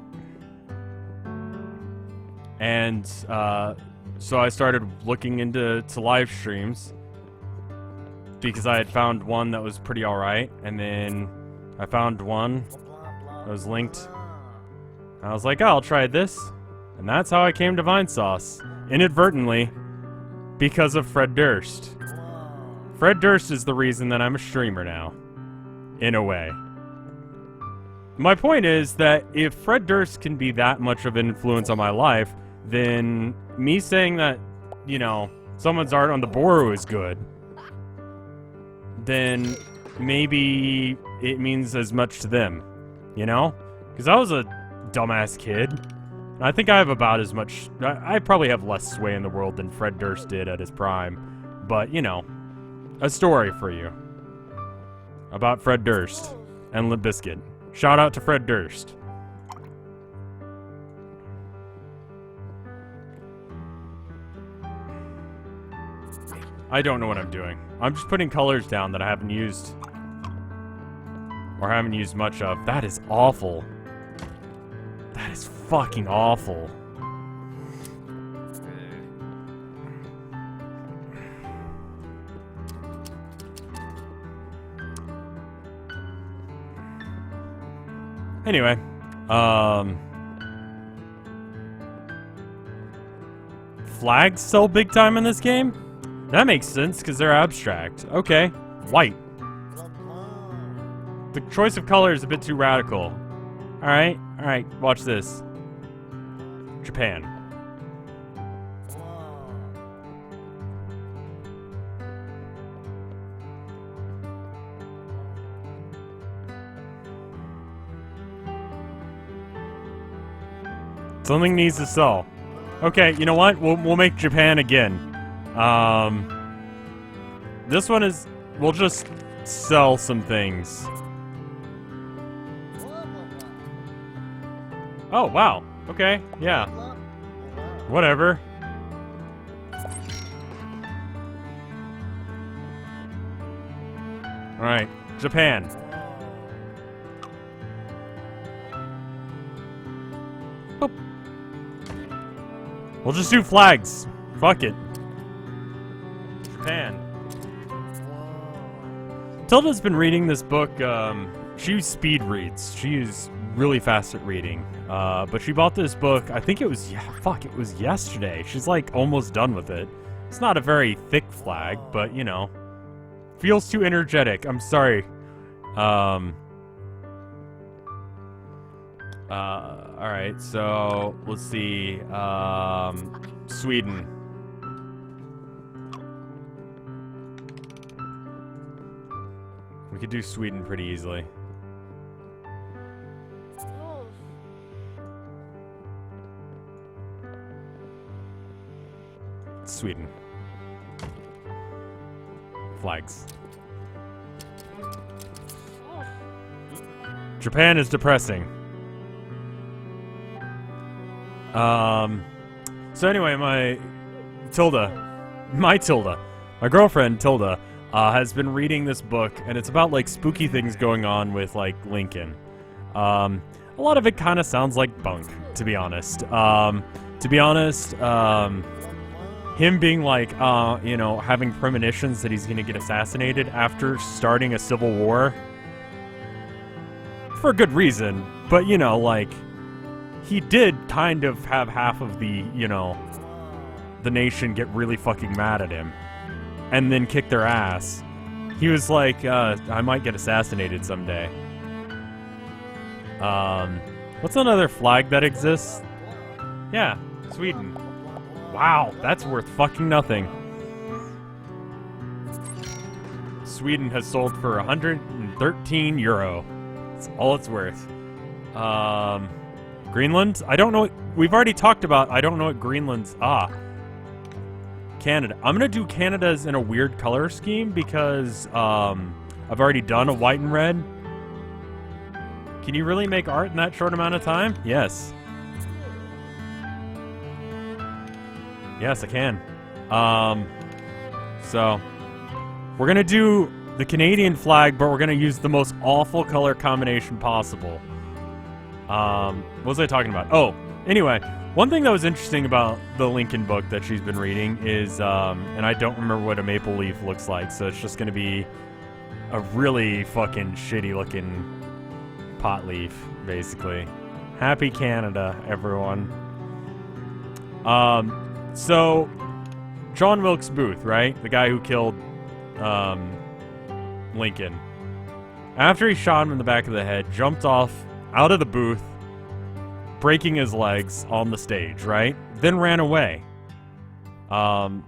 And so I started looking into live streams because I had found one that was pretty alright, and then I found one that was linked. I was like, oh, I'll try this. And that's how I came to Vinesauce, inadvertently, because of Fred Durst. Fred Durst is the reason that I'm a streamer now, in a way. My point is that if Fred Durst can be that much of an influence on my life, then me saying that, you know, someone's art on the Boru is good, then maybe it means as much to them, you know? Because I was a dumbass kid. And I think I have about as much... I probably have less sway in the world than Fred Durst did at his prime. But, you know, a story for you. About Fred Durst and Limp Bizkit. Shout out to Fred Durst. I don't know what I'm doing. I'm just putting colors down that I haven't used. Or haven't used much of. That is awful. That is fucking awful. Anyway, flags sell big time in this game? That makes sense, because they're abstract. Okay, white. The choice of color is a bit too radical. Alright, watch this. Japan. Something needs to sell. Okay, you know what? We'll make Japan again. This one is... We'll just sell some things. Oh, wow. Okay, yeah. Whatever. Alright, Japan. Boop. We'll just do flags. Fuck it. Japan. Tilda's been reading this book, she speed reads. She's really fast at reading. But she bought this book, I think it was, it was yesterday. She's like almost done with it. It's not a very thick flag, but you know, feels too energetic. I'm sorry. Alright, so let's see, Sweden. We could do Sweden pretty easily. Sweden. Flags. Japan is depressing. So anyway, my girlfriend Tilda, has been reading this book, and it's about like spooky things going on with like Lincoln. A lot of it kind of sounds like bunk, to be honest. Him being like, you know, having premonitions that he's gonna get assassinated after starting a civil war. For a good reason, but you know, like, he did kind of have half of the, you know, the nation get really fucking mad at him. And then kick their ass. He was like, I might get assassinated someday. What's another flag that exists? Yeah, Sweden. Wow, that's worth fucking nothing. Sweden has sold for 113 euro. That's all it's worth. Greenland? I don't know what... We've already talked about... I don't know what Greenland's... Canada. I'm gonna do Canada's in a weird color scheme because, I've already done a white and red. Can you really make art in that short amount of time? Yes. Yes, I can. So, we're gonna do the Canadian flag, but we're gonna use the most awful color combination possible. What was I talking about? Oh, anyway, one thing that was interesting about the Lincoln book that she's been reading is, and I don't remember what a maple leaf looks like, so it's just gonna be a really fucking shitty looking pot leaf, basically. Happy Canada, everyone. So, John Wilkes Booth, right? The guy who killed, Lincoln. After he shot him in the back of the head, jumped off out of the booth, breaking his legs on the stage, right? Then ran away. And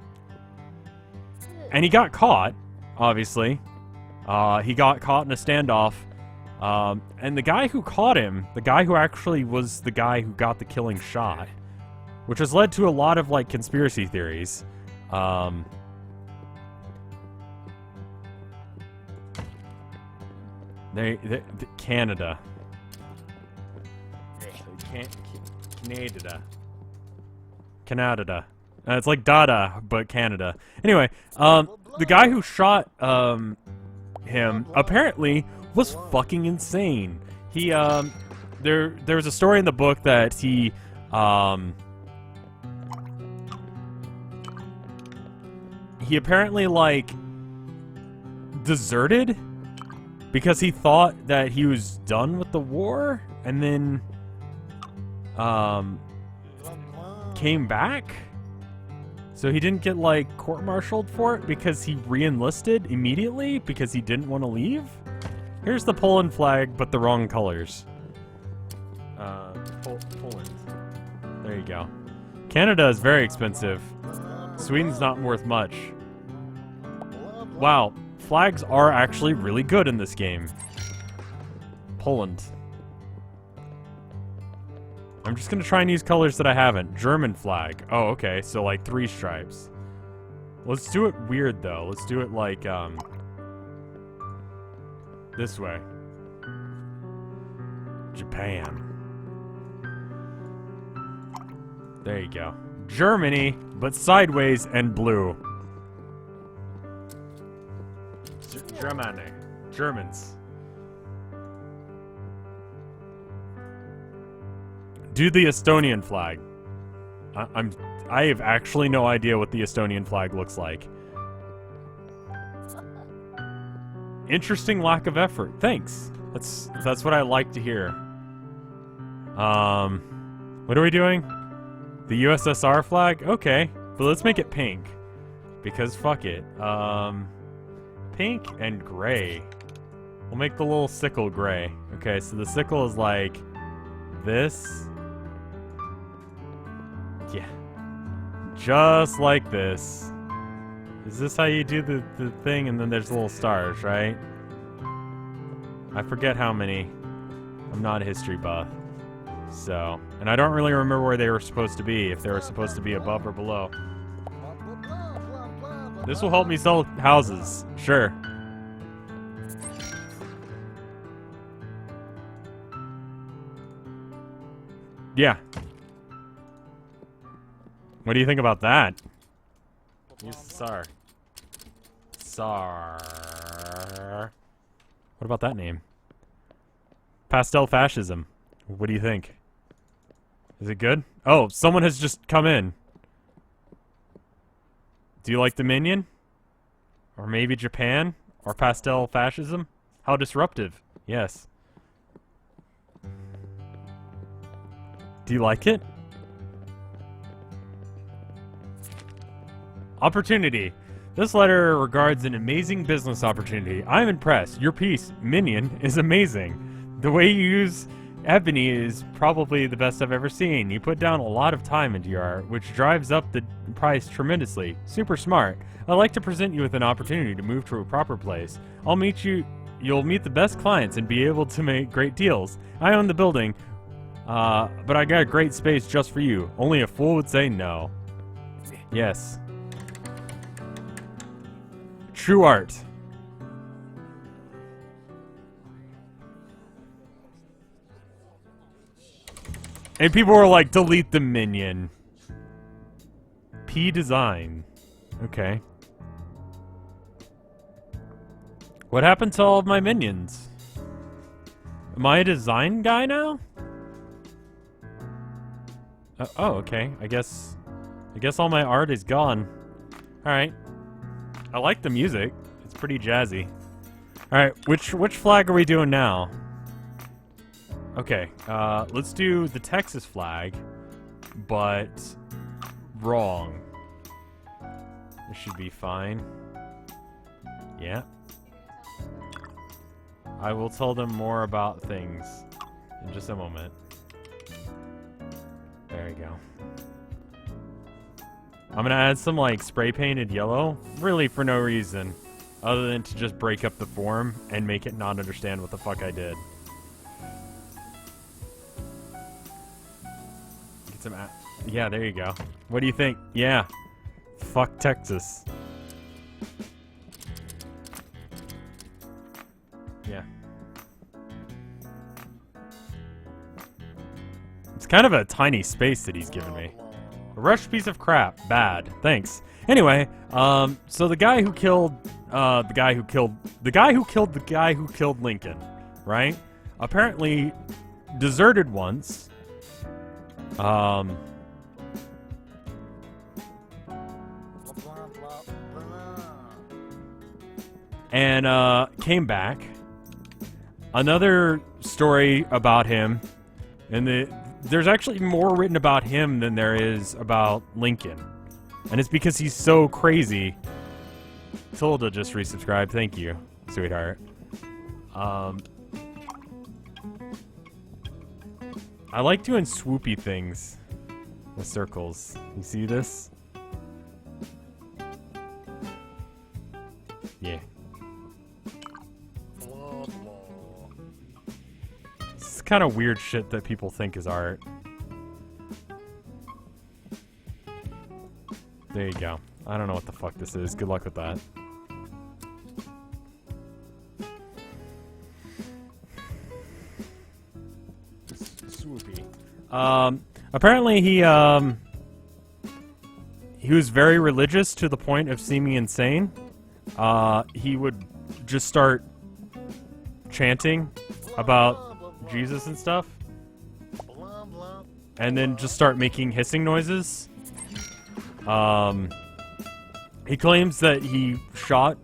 he got caught, obviously. He got caught in a standoff And the guy who caught him, the guy who actually was the guy who got the killing shot, which has led to a lot of, like, conspiracy theories. Canada. Canada. It's like Dada, but Canada. Anyway, the guy who shot him apparently was fucking insane. He there was a story in the book that he apparently, like, deserted because he thought that he was done with the war, and then came back. So he didn't get, like, court-martialed for it because he re-enlisted immediately because he didn't want to leave. Here's the Poland flag, but the wrong colors. Poland. There you go. Canada is very expensive. Sweden's not worth much. Wow, flags are actually really good in this game. Poland. I'm just gonna try and use colors that I haven't. German flag. Oh, okay, so like 3 stripes. Let's do it weird, though. Let's do it like, this way. Japan. There you go. Germany, but sideways and blue. Germany. Germans. Do the Estonian flag. I have actually no idea what the Estonian flag looks like. Interesting lack of effort. Thanks. That's what I like to hear. What are we doing? The USSR flag? Okay, but let's make it pink. Because fuck it. Pink and gray. We'll make the little sickle gray. Okay, so the sickle is like this. Yeah. Just like this. Is this how you do the thing? And then there's little stars, right? I forget how many. I'm not a history buff. So, and I don't really remember where they were supposed to be, if they were supposed to be above or below. This will help me sell houses. Sure. Yeah. What do you think about that? Use SAR. SAR. What about that name? Pastel fascism. What do you think? Is it good? Oh, someone has just come in. Do you like the Minion? Or maybe Japan? Or pastel fascism? How disruptive. Yes. Do you like it? Opportunity. This letter regards an amazing business opportunity. I'm impressed. Your piece, Minion, is amazing. The way you use ebony is probably the best I've ever seen. You put down a lot of time into your art, which drives up the price tremendously. Super smart. I'd like to present you with an opportunity to move to a proper place. I'll meet you. You'll meet the best clients and be able to make great deals. I own the building, but I got a great space just for you. Only a fool would say no. Yes. True art. And people were like, delete the Minion. P design. Okay. What happened to all of my minions? Am I a design guy now? Oh, okay. I guess all my art is gone. Alright. I like the music. It's pretty jazzy. Alright, which flag are we doing now? Okay, let's do the Texas flag, but wrong. This should be fine. Yeah. I will tell them more about things in just a moment. There you go. I'm gonna add some, like, spray painted yellow, really for no reason. other than to just break up the form and make it not understand what the fuck I did. Get some yeah, there you go. What do you think? Yeah. Fuck Texas. Yeah. It's kind of a tiny space that he's given me. A rushed piece of crap. Bad. Thanks. Anyway, so the guy who killed, the guy who killed Lincoln, right? Apparently deserted once. And came back. Another story about him, and there's actually more written about him than there is about Lincoln. And it's because he's so crazy. Tilda just resubscribed. Thank you, sweetheart. I like doing swoopy things with circles. You see this? Yeah. It's kind of weird shit that people think is art. There you go. I don't know what the fuck this is. Good luck with that. Swoopy. Apparently he was very religious to the point of seeming insane. He would just start chanting about Jesus and stuff. And then just start making hissing noises. He claims that he shot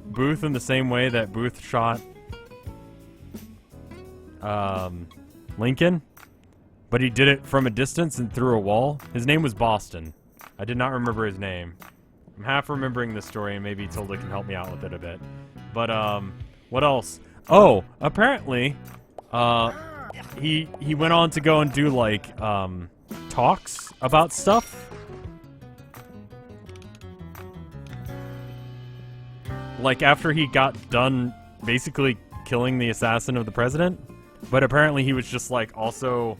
Booth in the same way that Booth shot Lincoln, but he did it from a distance and through a wall. His name was Boston. I did not remember his name. I'm half remembering this story, and maybe Tilda can help me out with it a bit. But what else? Oh, apparently he went on to go and do like talks about stuff. Like after he got done basically killing the assassin of the president. But apparently he was just like also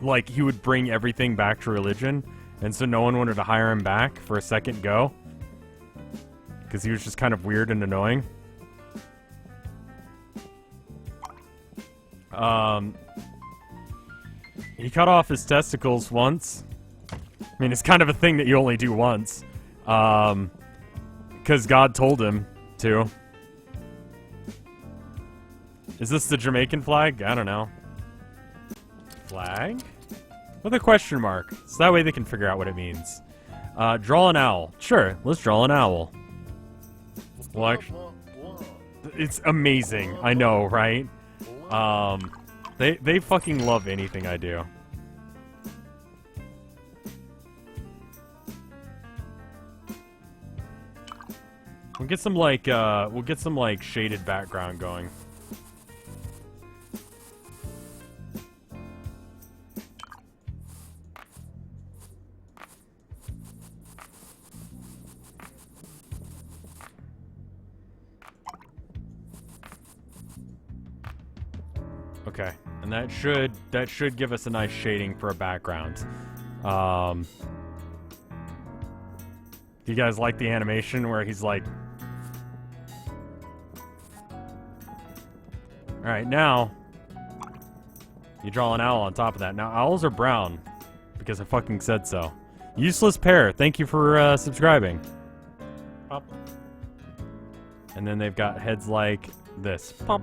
like he would bring everything back to religion. And so no one wanted to hire him back for a second go. Because he was just kind of weird and annoying. He cut off his testicles once. I mean, it's kind of a thing that you only do once. Because God told him to. Is this the Jamaican flag? I don't know. Flag? With a question mark. So that way they can figure out what it means. Draw an owl. Sure, let's draw an owl. Well, actually, it's amazing. I know, right? They fucking love anything I do. We'll get some like shaded background going. Okay, and that should give us a nice shading for a background. Do you guys like the animation where he's like... Alright, now you draw an owl on top of that. Now, owls are brown because I fucking said so. Useless pair, thank you for subscribing. Pop. And then they've got heads like this. Pop.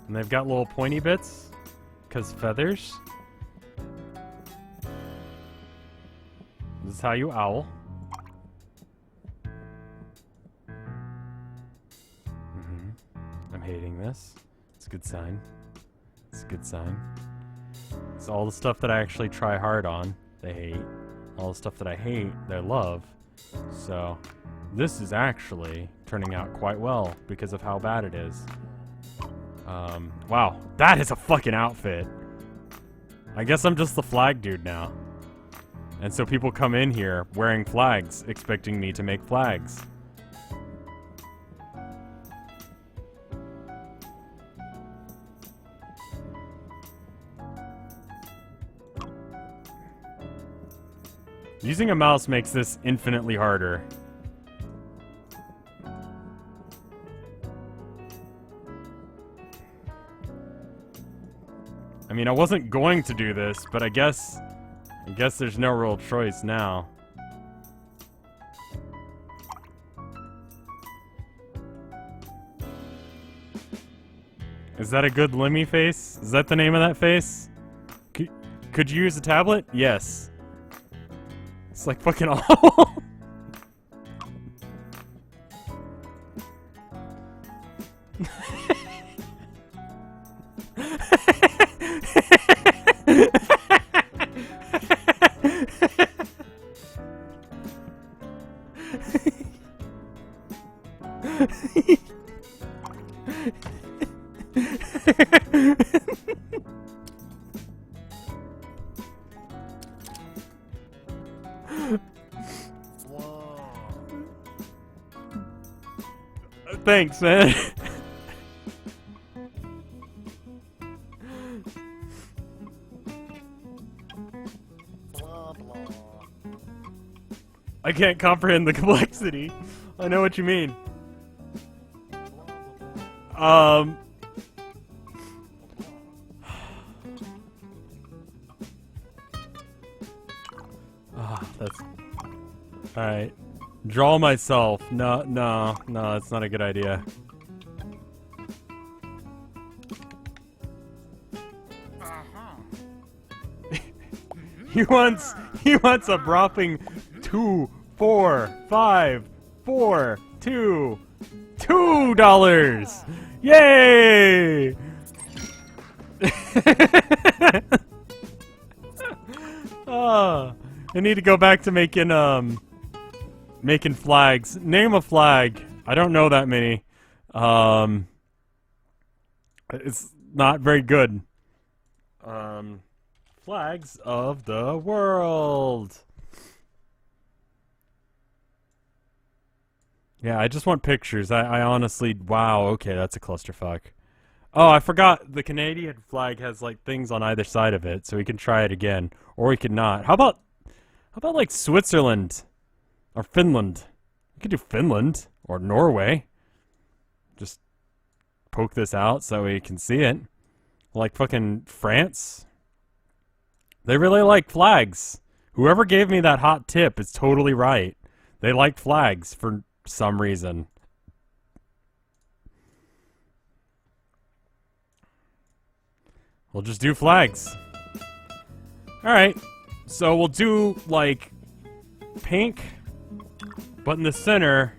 And they've got little pointy bits, because feathers. This is how you owl. I'm hating this. It's a good sign. It's a good sign. It's all the stuff that I actually try hard on, they hate. All the stuff that I hate, they love. So, this is actually turning out quite well because of how bad it is. Wow, that is a fucking outfit. I guess I'm just the flag dude now. And so people come in here wearing flags, expecting me to make flags. Using a mouse makes this infinitely harder. I mean, I wasn't going to do this, but I guess there's no real choice now. Is that a good Limmy face? Is that the name of that face? Could you use a tablet? Yes. It's like fucking awful. Thanks, man. I can't comprehend the complexity. I know what you mean. That's alright. Draw myself. No, that's not a good idea. He wants a bropping $2. Yay! Oh, I need to go back to making flags. Name a flag. I don't know that many. It's not very good. Flags of the world. Yeah, I just want pictures. I honestly... Wow, okay, that's a clusterfuck. Oh, I forgot. The Canadian flag has, like, things on either side of it, so we can try it again. Or we could not. How about, like, Switzerland? Or Finland? We could do Finland. Or Norway. Just poke this out so we can see it. Like fucking France. They really like flags. Whoever gave me that hot tip is totally right. They like flags for some reason. We'll just do flags. Alright. So we'll do, like, pink, but in the center...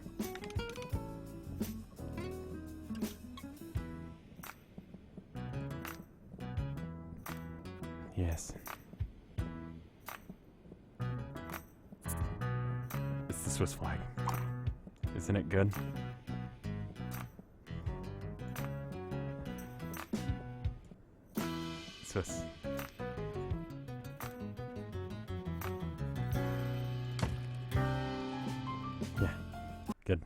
Yes. It's the Swiss flag. Isn't it good? Swiss. Yeah. Good.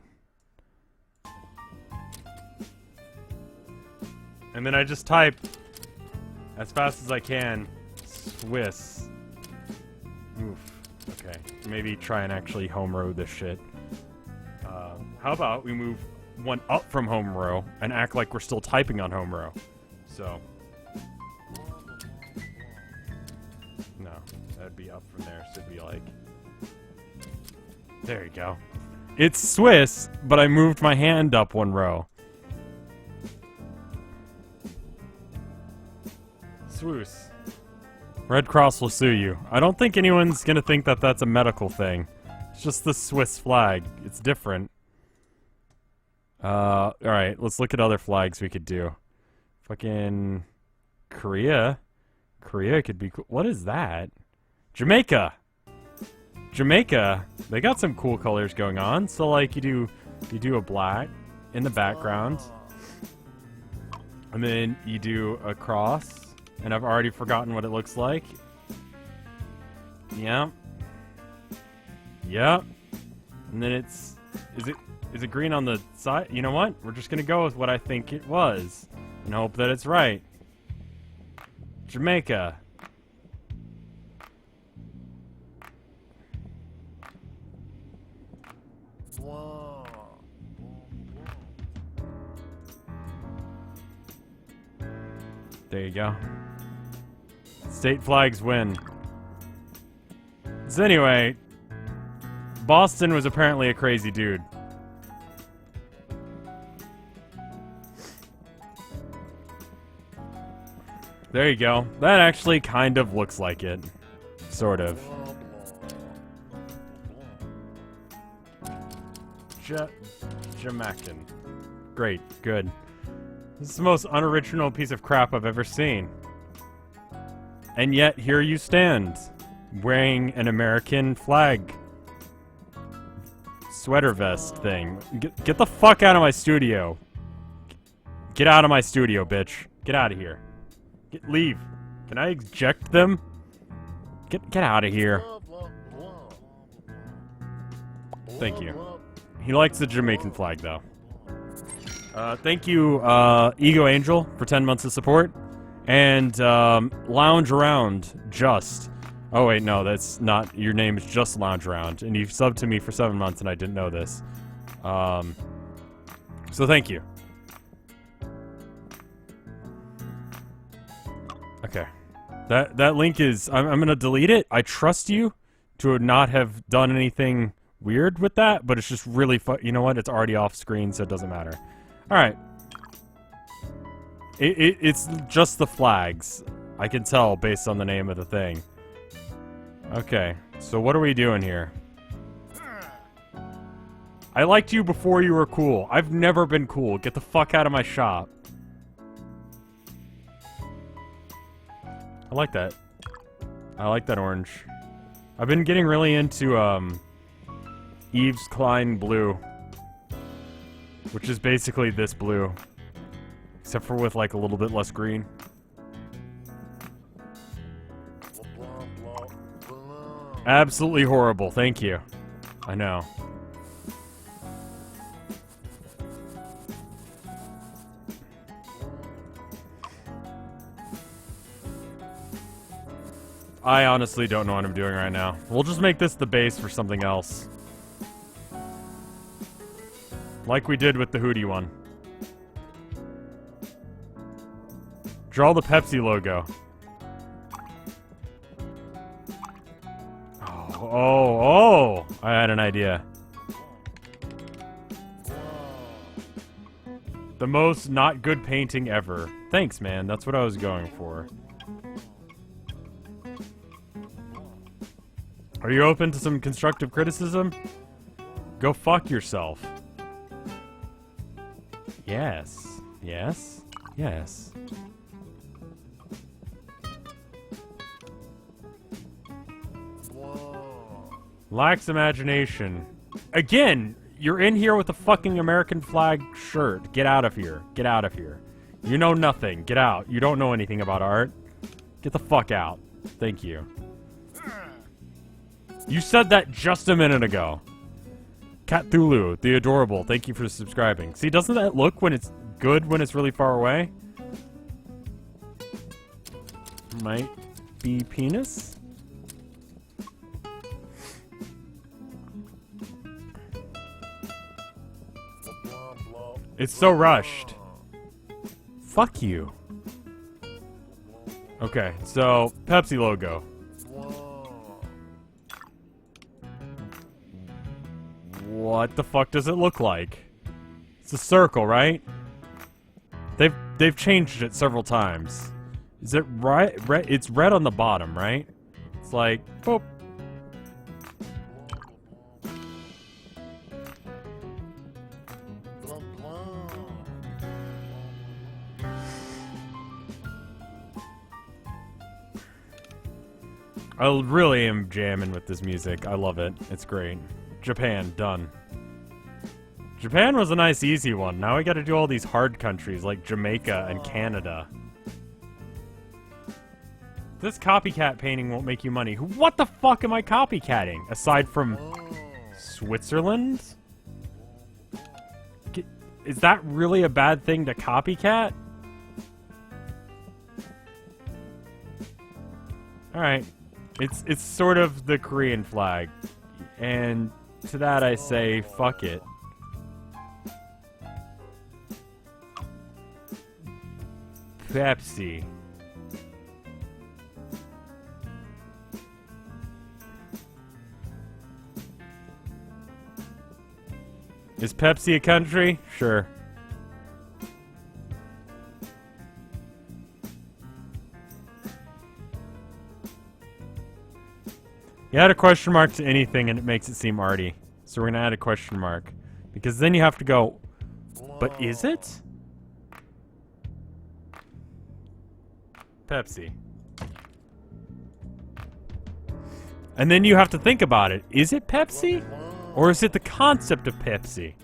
And then I just type as fast as I can Swiss. Oof. Okay. Maybe try and actually home row this shit. How about we move one up from home row and act like we're still typing on home row? So. No. That'd be up from there. So it'd be like. There you go. It's Swiss, but I moved my hand up one row. Swiss. Red Cross will sue you. I don't think anyone's gonna think that that's a medical thing. It's just the Swiss flag. It's different. Alright, let's look at other flags we could do. Fucking... Korea? Korea could be cool. What is that? Jamaica! Jamaica! They got some cool colors going on. So, like, you do a black in the background. And then you do a cross. And I've already forgotten what it looks like. Yep. Yep. And then it's... Is it green on the side? You know what? We're just gonna go with what I think it was. And hope that it's right. Jamaica. There you go. State flags win. So anyway, Boston was apparently a crazy dude. There you go. That actually kind of looks like it. Sort of. Jamaican. Great. Good. This is the most unoriginal piece of crap I've ever seen. And yet, here you stand. Wearing an American flag. Sweater vest thing. Get the fuck out of my studio. Get out of my studio, bitch. Get out of here. Leave. Can I eject them? Get out of here. Thank you. He likes the Jamaican flag, though. Thank you, Ego Angel, for 10 months of support. And, Lounge Around, Just. Oh, wait, no, that's not... Your name is Just Lounge Around. And you've subbed to me for 7 months, and I didn't know this. So thank you. Okay. That link is... I'm gonna delete it. I trust you to not have done anything weird with that, but it's just really you know what? It's already off screen, so it doesn't matter. Alright. It's just the flags. I can tell based on the name of the thing. Okay. So what are we doing here? I liked you before you were cool. I've never been cool. Get the fuck out of my shop. I like that. I like that orange. I've been getting really into, Yves Klein blue. Which is basically this blue. Except for with, like, a little bit less green. Absolutely horrible. Thank you. I know. I honestly don't know what I'm doing right now. We'll just make this the base for something else. Like we did with the Hootie one. Draw the Pepsi logo. Oh, I had an idea. The most not good painting ever. Thanks, man. That's what I was going for. Are you open to some constructive criticism? Go fuck yourself. Yes. Yes. Yes. Lacks imagination. Again, you're in here with a fucking American flag shirt. Get out of here. Get out of here. You know nothing. Get out. You don't know anything about art. Get the fuck out. Thank you. You said that just a minute ago. Cthulhu, the adorable. Thank you for subscribing. See, doesn't that look when it's good when it's really far away? Might be penis? It's so rushed. Fuck you. Okay, so Pepsi logo. What the fuck does it look like? It's a circle, right? They've changed it several times. Is it right? It's red on the bottom, right? It's like, boop. I really am jamming with this music. I love it. It's great. Japan, done. Japan was a nice easy one. Now we gotta do all these hard countries like Jamaica and Canada. This copycat painting won't make you money. What the fuck am I copycatting? Aside from Switzerland? Is that really a bad thing to copycat? Alright. It's sort of the Korean flag. And to that I say, fuck it. Pepsi. Is Pepsi a country? Sure. You add a question mark to anything and it makes it seem arty. So we're gonna add a question mark. Because then you have to go, but is it? Pepsi. And then you have to think about it. Is it Pepsi? Or is it the concept of Pepsi?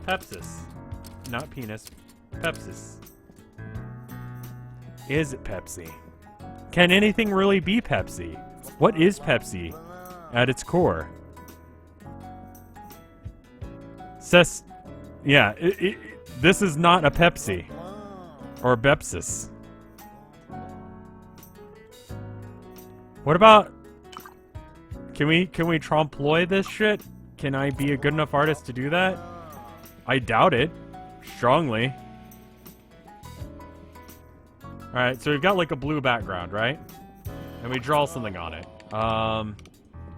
Pepsis. Not penis. Pepsis. Is it Pepsi? Can anything really be Pepsi? What is Pepsi at its core? Yeah, this is not a Pepsi. Or a Bepsis. What about... Can we trompe-l'oeil this shit? Can I be a good enough artist to do that? I doubt it. Strongly. Alright, so we've got like a blue background, right? And we draw something on it.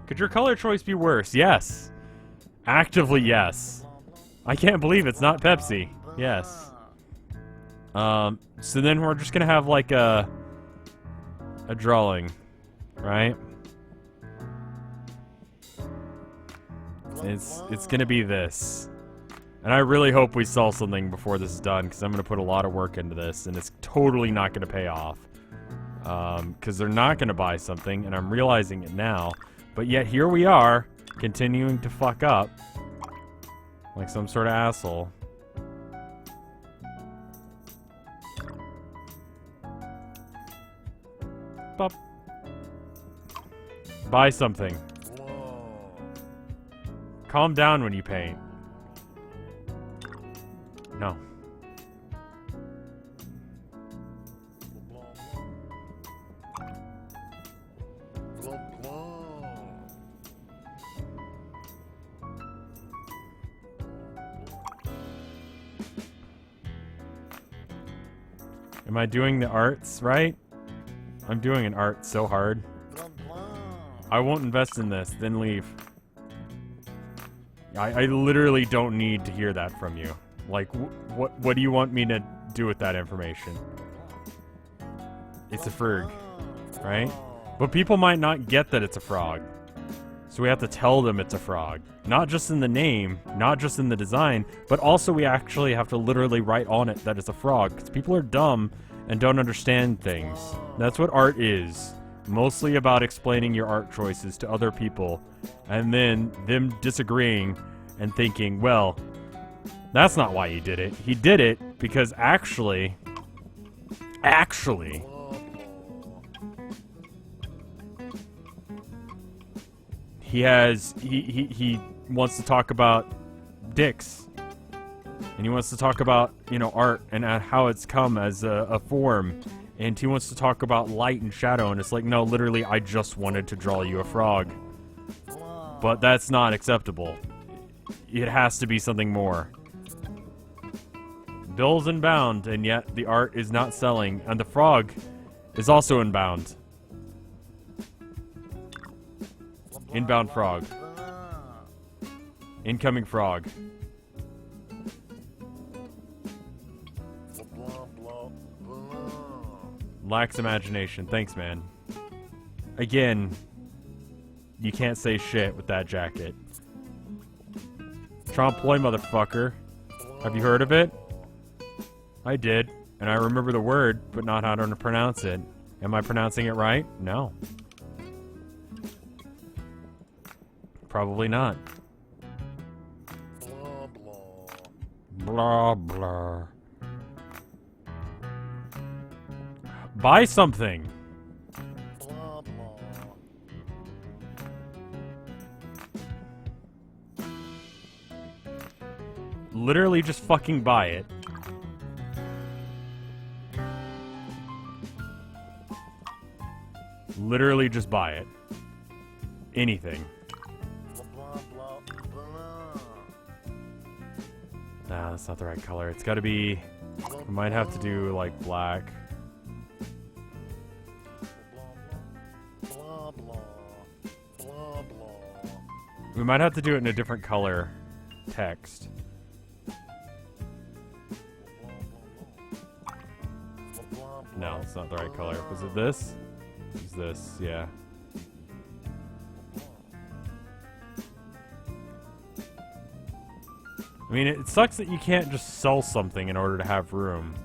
Could your color choice be worse? Yes. Actively, yes. I can't believe it's not Pepsi. Yes. So then we're just gonna have like a drawing, right? It's gonna be this. And I really hope we sell something before this is done, because I'm gonna put a lot of work into this, and it's totally not gonna pay off. Because they're not gonna buy something, and I'm realizing it now. But yet here we are, continuing to fuck up. Like some sort of asshole. Bop. Buy something. Calm down when you paint. No. Am I doing the arts right? I'm doing an art so hard. I won't invest in this, then leave. I literally don't need to hear that from you. Like, what do you want me to do with that information? It's a frog, right? But people might not get that it's a frog. So we have to tell them it's a frog. Not just in the name, not just in the design, but also we actually have to literally write on it that it's a frog. Because people are dumb and don't understand things. That's what art is. Mostly about explaining your art choices to other people, and then them disagreeing and thinking, well, that's not why he did it. He did it because actually, he wants to talk about dicks, and he wants to talk about, you know, art and how it's come as a form. And he wants to talk about light and shadow, and it's like, no, literally, I just wanted to draw you a frog. But that's not acceptable. It has to be something more. Bill's inbound, and yet the art is not selling, and the frog is also inbound. Inbound frog. Incoming frog. Lacks imagination. Thanks, man. Again, you can't say shit with that jacket. Trompe-l'oeil, motherfucker. Have you heard of it? I did, and I remember the word, but not how to pronounce it. Am I pronouncing it right? No. Probably not. Blah, blah. Buy something. Blah, blah. Literally just fucking buy it. Literally just buy it. Anything. Blah, blah, blah. Nah, that's not the right color. It's gotta be... We might have to do, like, black. Blah, blah. Blah, blah. We might have to do it in a different color text. No, it's not the right color. Was it this? It was this, yeah. I mean, it sucks that you can't just sell something in order to have room.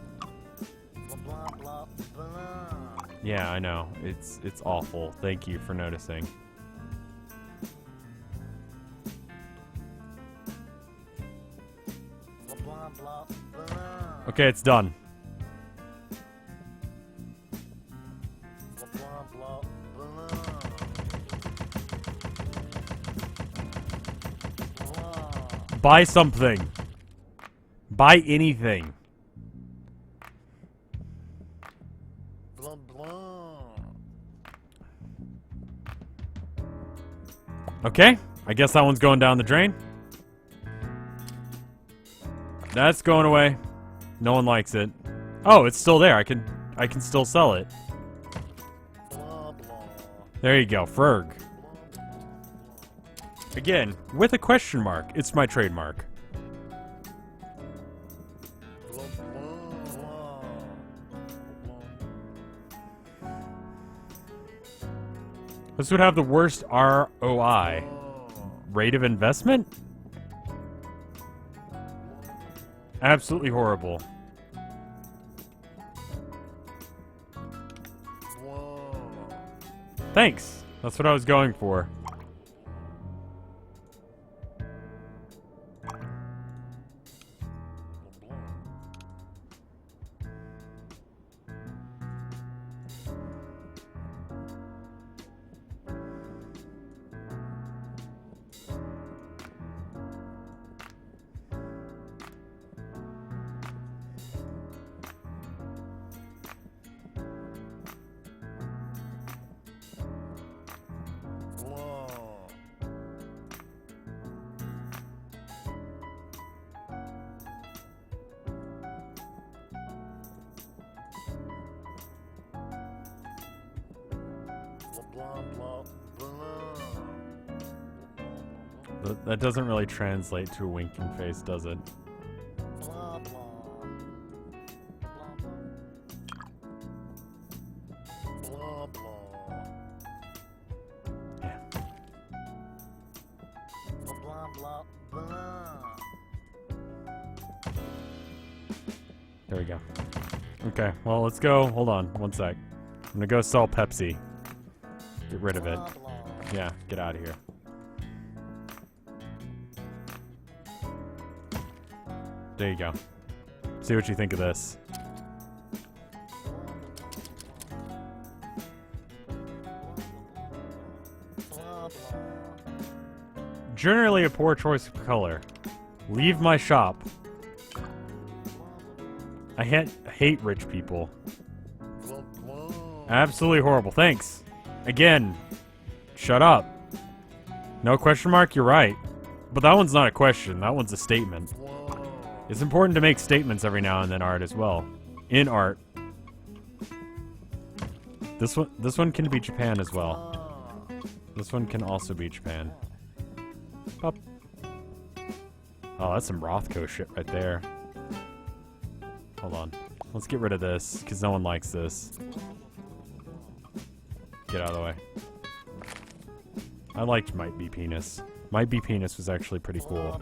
Blah, blah, blah. Yeah, I know. It's awful. Thank you for noticing. Blah, blah, blah. Okay, it's done. Blah, blah, blah. Blah. Buy something. Buy anything. Blah, blah. Okay, I guess that one's going down the drain. That's going away. No one likes it. Oh, it's still there. I can still sell it. Blah, blah. There you go, Ferg. Again, with a question mark. It's my trademark. Blah, blah. This would have the worst ROI. Rate of investment? Absolutely horrible. Thanks. That's what I was going for. That doesn't really translate to a winking face, does it? Blah, blah. Blah, blah. Yeah. Blah, blah, blah. There we go. Okay, well, let's go. Hold on, one sec. I'm gonna go sell Pepsi. Get rid of it. Blah, blah. Yeah, get out of here. There you go. See what you think of this. Blah, blah. Generally a poor choice of color. Leave my shop. I hate rich people. Blah, blah. Absolutely horrible. Thanks. Again, shut up. No question mark? You're right. But that one's not a question. That one's a statement. It's important to make statements every now and then, art as well. In art. This one can be Japan as well. This one can also be Japan. Pop. Oh, that's some Rothko shit right there. Hold on. Let's get rid of this, because no one likes this. Get out of the way. I liked Might Be Penis. Might Be Penis was actually pretty cool.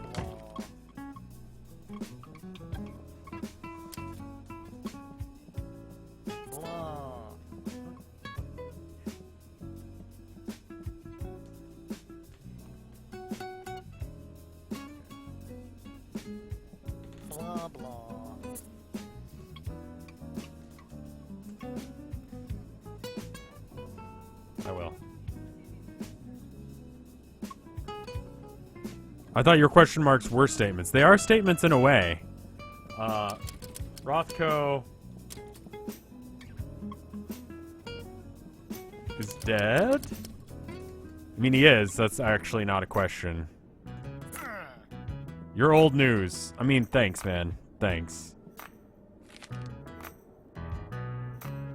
I will. I thought your question marks were statements. They are statements in a way. Rothko is dead? I mean, he is. That's actually not a question. You're old news. I mean, thanks, man. Thanks.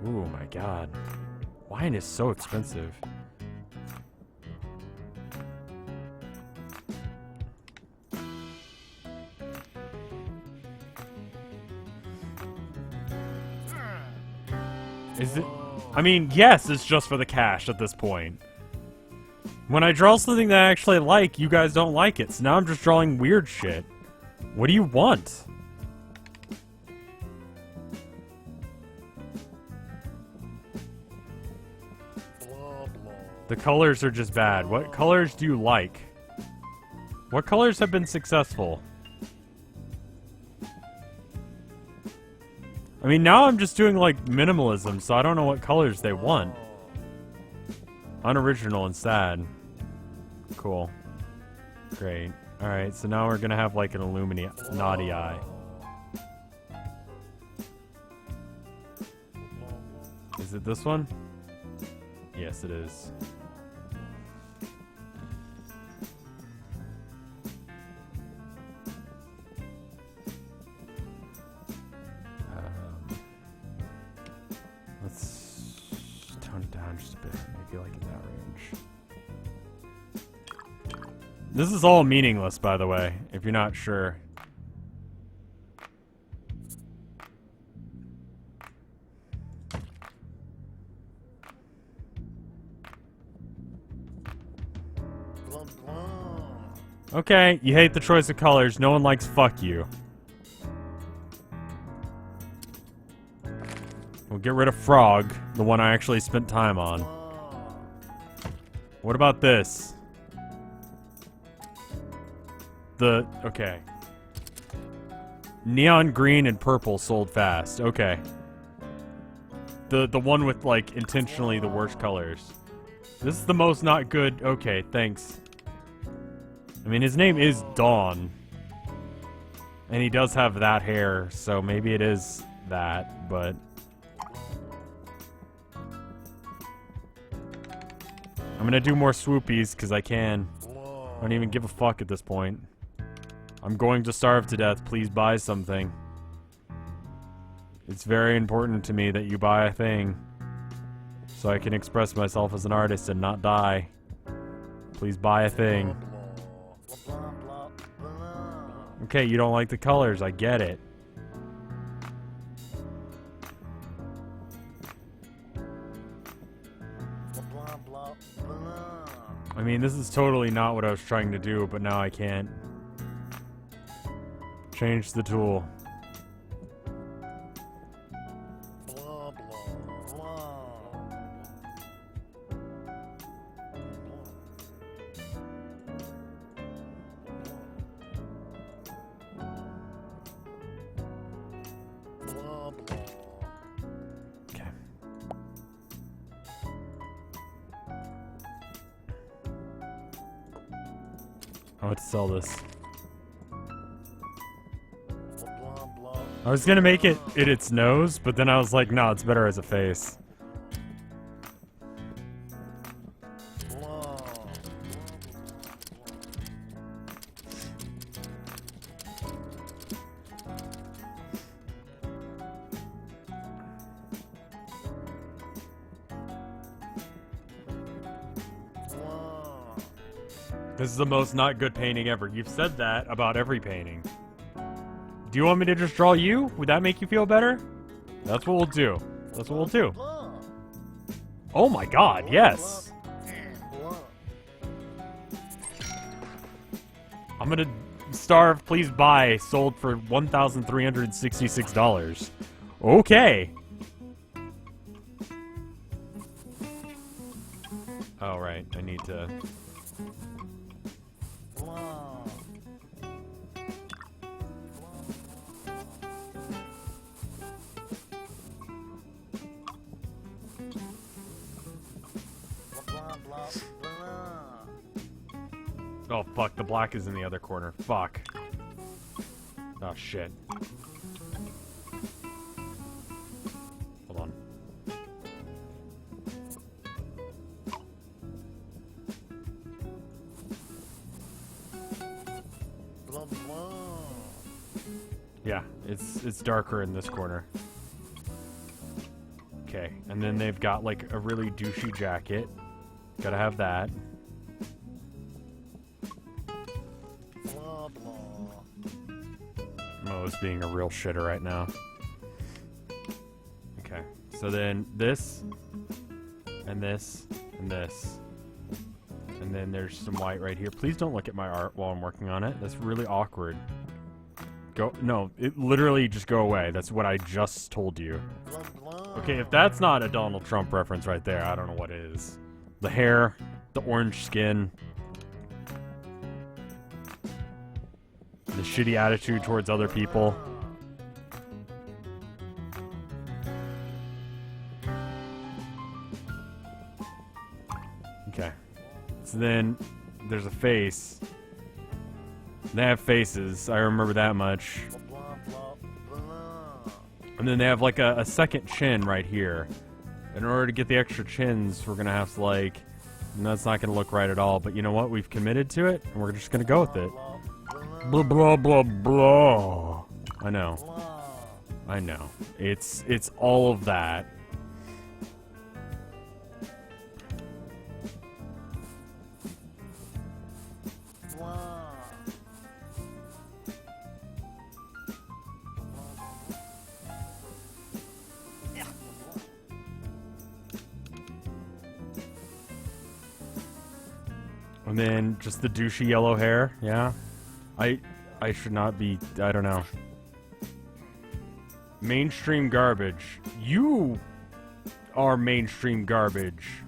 Ooh, my God. Wine is so expensive. Is it? I mean, yes, it's just for the cash at this point. When I draw something that I actually like, you guys don't like it. So now I'm just drawing weird shit. What do you want? The colors are just bad. What colors do you like? What colors have been successful? I mean, now I'm just doing, like, minimalism, so I don't know what colors they want. Unoriginal and sad. Cool. Great. Alright, so now we're gonna have, like, an Illuminati eye. Is it this one? Yes, it is. Let's tone it down just a bit. Maybe like in that range. This is all meaningless, by the way, if you're not sure. Okay, you hate the choice of colors. No one likes fuck you. We'll get rid of frog, the one I actually spent time on. What about this? Okay. Neon green and purple sold fast. Okay. The one with, like, intentionally the worst colors. This is the most not good. Okay, thanks. I mean, his name is Dawn. And he does have that hair, so maybe it is that, but... I'm gonna do more swoopies, because I can. I don't even give a fuck at this point. I'm going to starve to death. Please buy something. It's very important to me that you buy a thing. So I can express myself as an artist and not die. Please buy a thing. Okay, you don't like the colors. I get it. I mean, this is totally not what I was trying to do, but now I can't. Change the tool. Okay. I want to sell this. I was gonna make it its nose, but then I was like, no, it's better as a face. This is the most not good painting ever. You've said that about every painting. Do you want me to just draw you? Would that make you feel better? That's what we'll do. That's what we'll do. Oh my god, yes! I'm gonna starve, please buy, sold for $1,366. Okay! Oh, right, I need to... Oh, fuck. The black is in the other corner. Fuck. Oh, shit. Hold on. Yeah, it's darker in this corner. Okay, and then they've got like a really douchey jacket. Gotta have that. Mo's being a real shitter right now. Okay, so then this, and this, and this. And then there's some white right here. Please don't look at my art while I'm working on it. That's really awkward. Go, no, it literally just go away. That's what I just told you. Okay, if that's not a Donald Trump reference right there, I don't know what is. The hair, the orange skin, the shitty attitude towards other people. Okay. So then there's a face. They have faces, I remember that much. And then they have like a second chin right here. In order to get the extra chins, we're gonna have to like, and that's not gonna look right at all, but you know what? We've committed to it, and we're just gonna go with it. Blah, blah, blah, blah. I know. I know. It's all of that. And then just the douchey yellow hair, yeah. I should not be, I don't know. Mainstream garbage. You are mainstream garbage.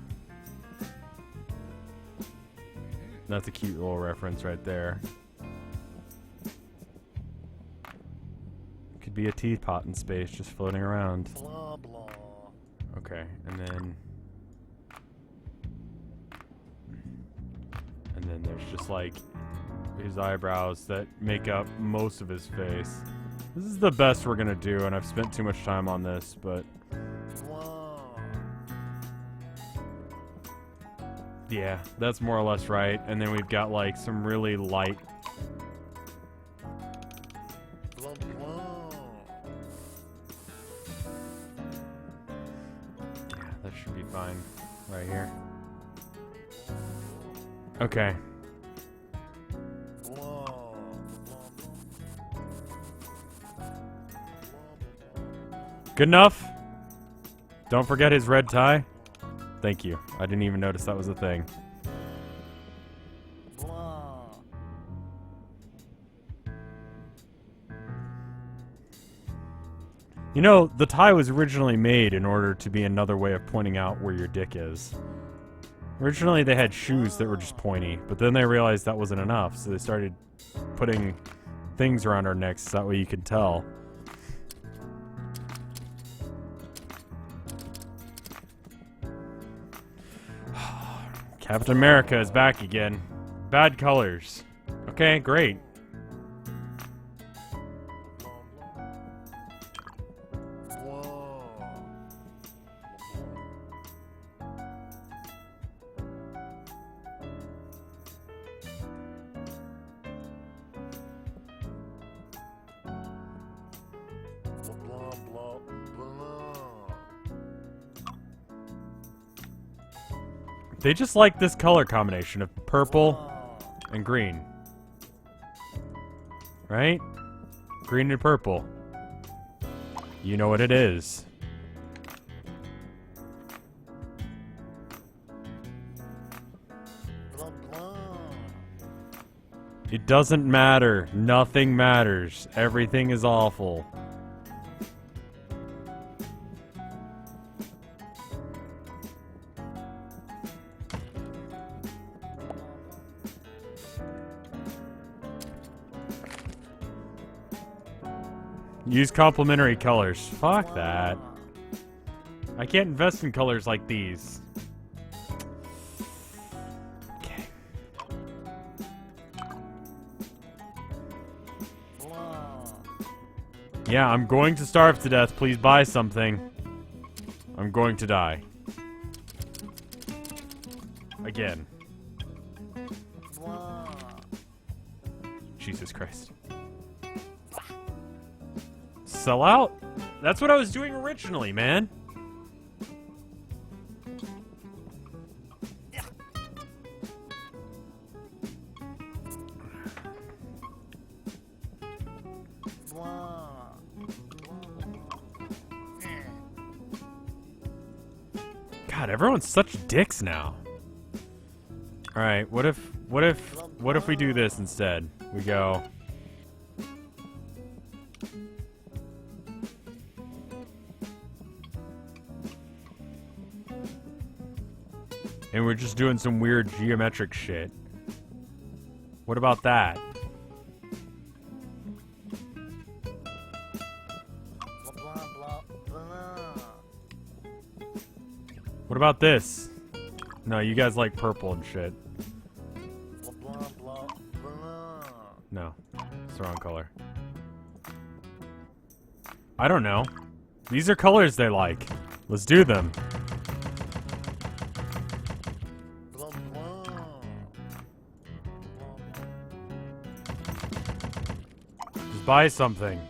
That's a cute little reference right there. Could be a teapot in space just floating around. Okay, and then there's just like his eyebrows that make up most of his face. This is the best we're gonna do, and I've spent too much time on this, but yeah, that's more or less right. And then we've got like some really light that should be fine right here. Okay. Good enough? Don't forget his red tie. Thank you. I didn't even notice that was a thing. You know, the tie was originally made in order to be another way of pointing out where your dick is. Originally they had shoes that were just pointy, but then they realized that wasn't enough, so they started putting things around our necks so that way you could tell. Captain America is back again. Bad colors. Okay, great. They just like this color combination of purple and green. Right? Green and purple. You know what it is. It doesn't matter. Nothing matters. Everything is awful. Use complementary colors. Fuck that. I can't invest in colors like these. Yeah, I'm going to starve to death. Please buy something. I'm going to die. Again. Jesus Christ. Sell out? That's what I was doing originally, man. God, everyone's such dicks now. Alright, what if we do this instead? We go. And we're just doing some weird geometric shit. What about that? What about this? No, you guys like purple and shit. No, it's the wrong color. I don't know. These are colors they like. Let's do them. Just buy something.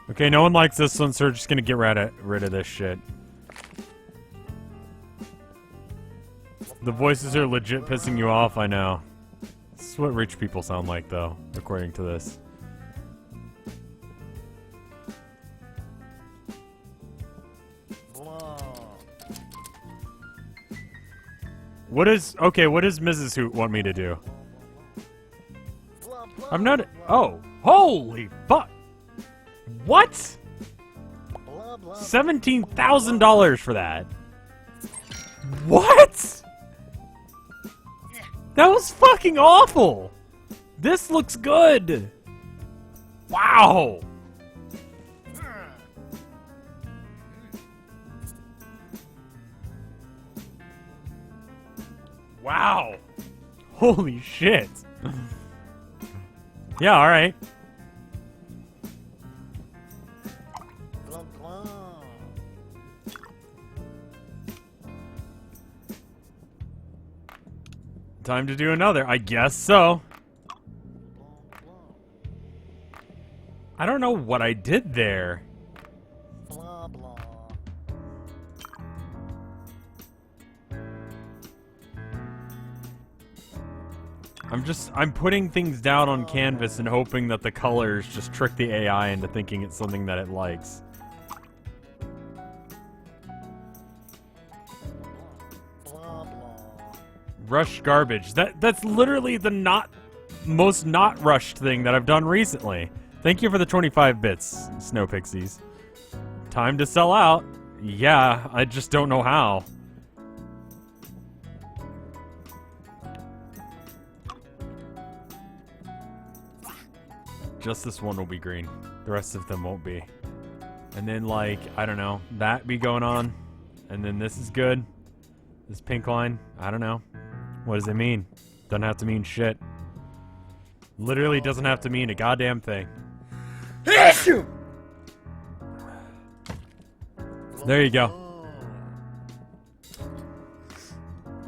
Okay, no one likes this one, so we're just gonna get rid of this shit. The voices are legit pissing you off, I know. This is what rich people sound like, though, according to this. What does Mrs. Hoot want me to do? I'm not... Oh! Holy fuck! What? $17,000 for that. What? That was fucking awful. This looks good. Wow. Wow. Holy shit. Yeah, all right. Time to do another. I guess so. I don't know what I did there. I'm putting things down on canvas and hoping that the colors just trick the AI into thinking it's something that it likes. Rush garbage. That's literally the most not rushed thing that I've done recently. Thank you for the 25 bits, Snow Pixies. Time to sell out. Yeah, I just don't know how. Just this one will be green. The rest of them won't be. And then, like, I don't know, that be going on. And then this is good. This pink line, I don't know. What does it mean? Doesn't have to mean shit. Literally doesn't have to mean a goddamn thing. There you go.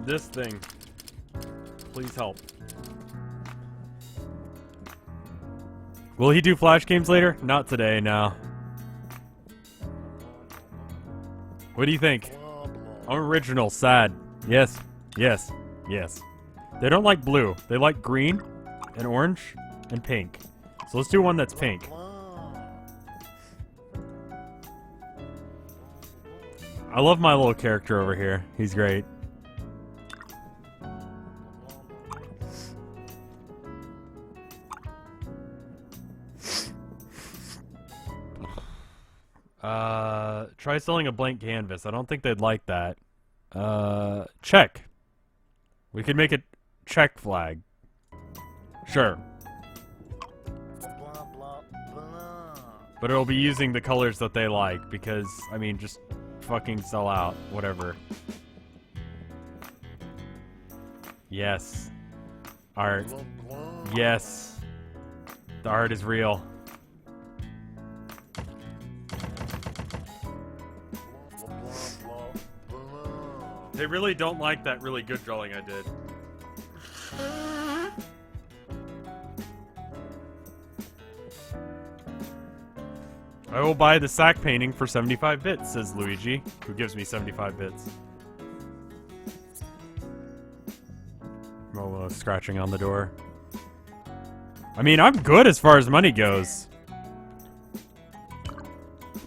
This thing. Please help. Will he do Flash games later? Not today, no. What do you think? I'm original, sad. Yes, yes, yes. They don't like blue. They like green and orange and pink. So let's do one that's pink. I love my little character over here. He's great. Try selling a blank canvas. I don't think they'd like that. Check. We could make a check flag. Sure. But it'll be using the colors that they like because, I mean, just fucking sell out. Whatever. Yes. Art. Blah, blah. Yes. The art is real. Blah, blah, blah. They really don't like that really good drawing I did. I will buy the sack painting for 75 bits, says Luigi, who gives me 75 bits. Momo scratching on the door. I mean, I'm good as far as money goes.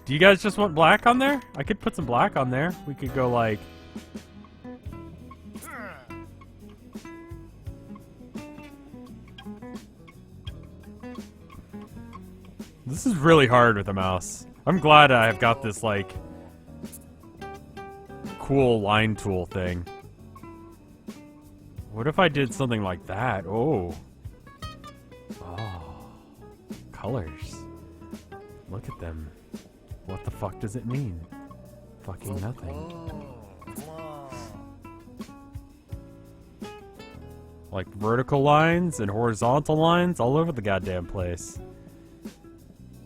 Do you guys just want black on there? I could put some black on there. We could go like... This is really hard with a mouse. I'm glad I've got this, like, cool line tool thing. What if I did something like that? Oh. Oh. Colors. Look at them. What the fuck does it mean? Fucking nothing. Like vertical lines and horizontal lines all over the goddamn place.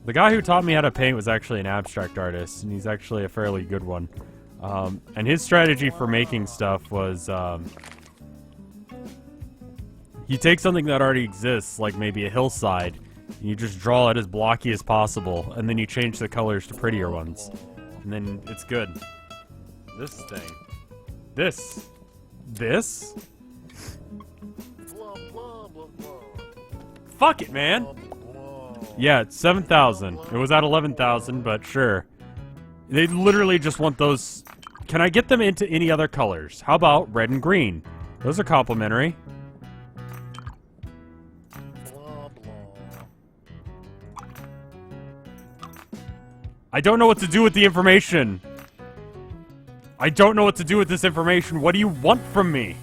The guy who taught me how to paint was actually an abstract artist, and he's actually a fairly good one. And his strategy for making stuff was, you take something that already exists, like maybe a hillside, and you just draw it as blocky as possible, and then you change the colors to prettier ones. And then it's good. This thing. This. Fuck it, man! Yeah, it's 7,000. It was at 11,000, but sure. They literally just want those... Can I get them into any other colors? How about red and green? Those are complementary. I don't know what to do with the information. I don't know what to do with this information. What do you want from me?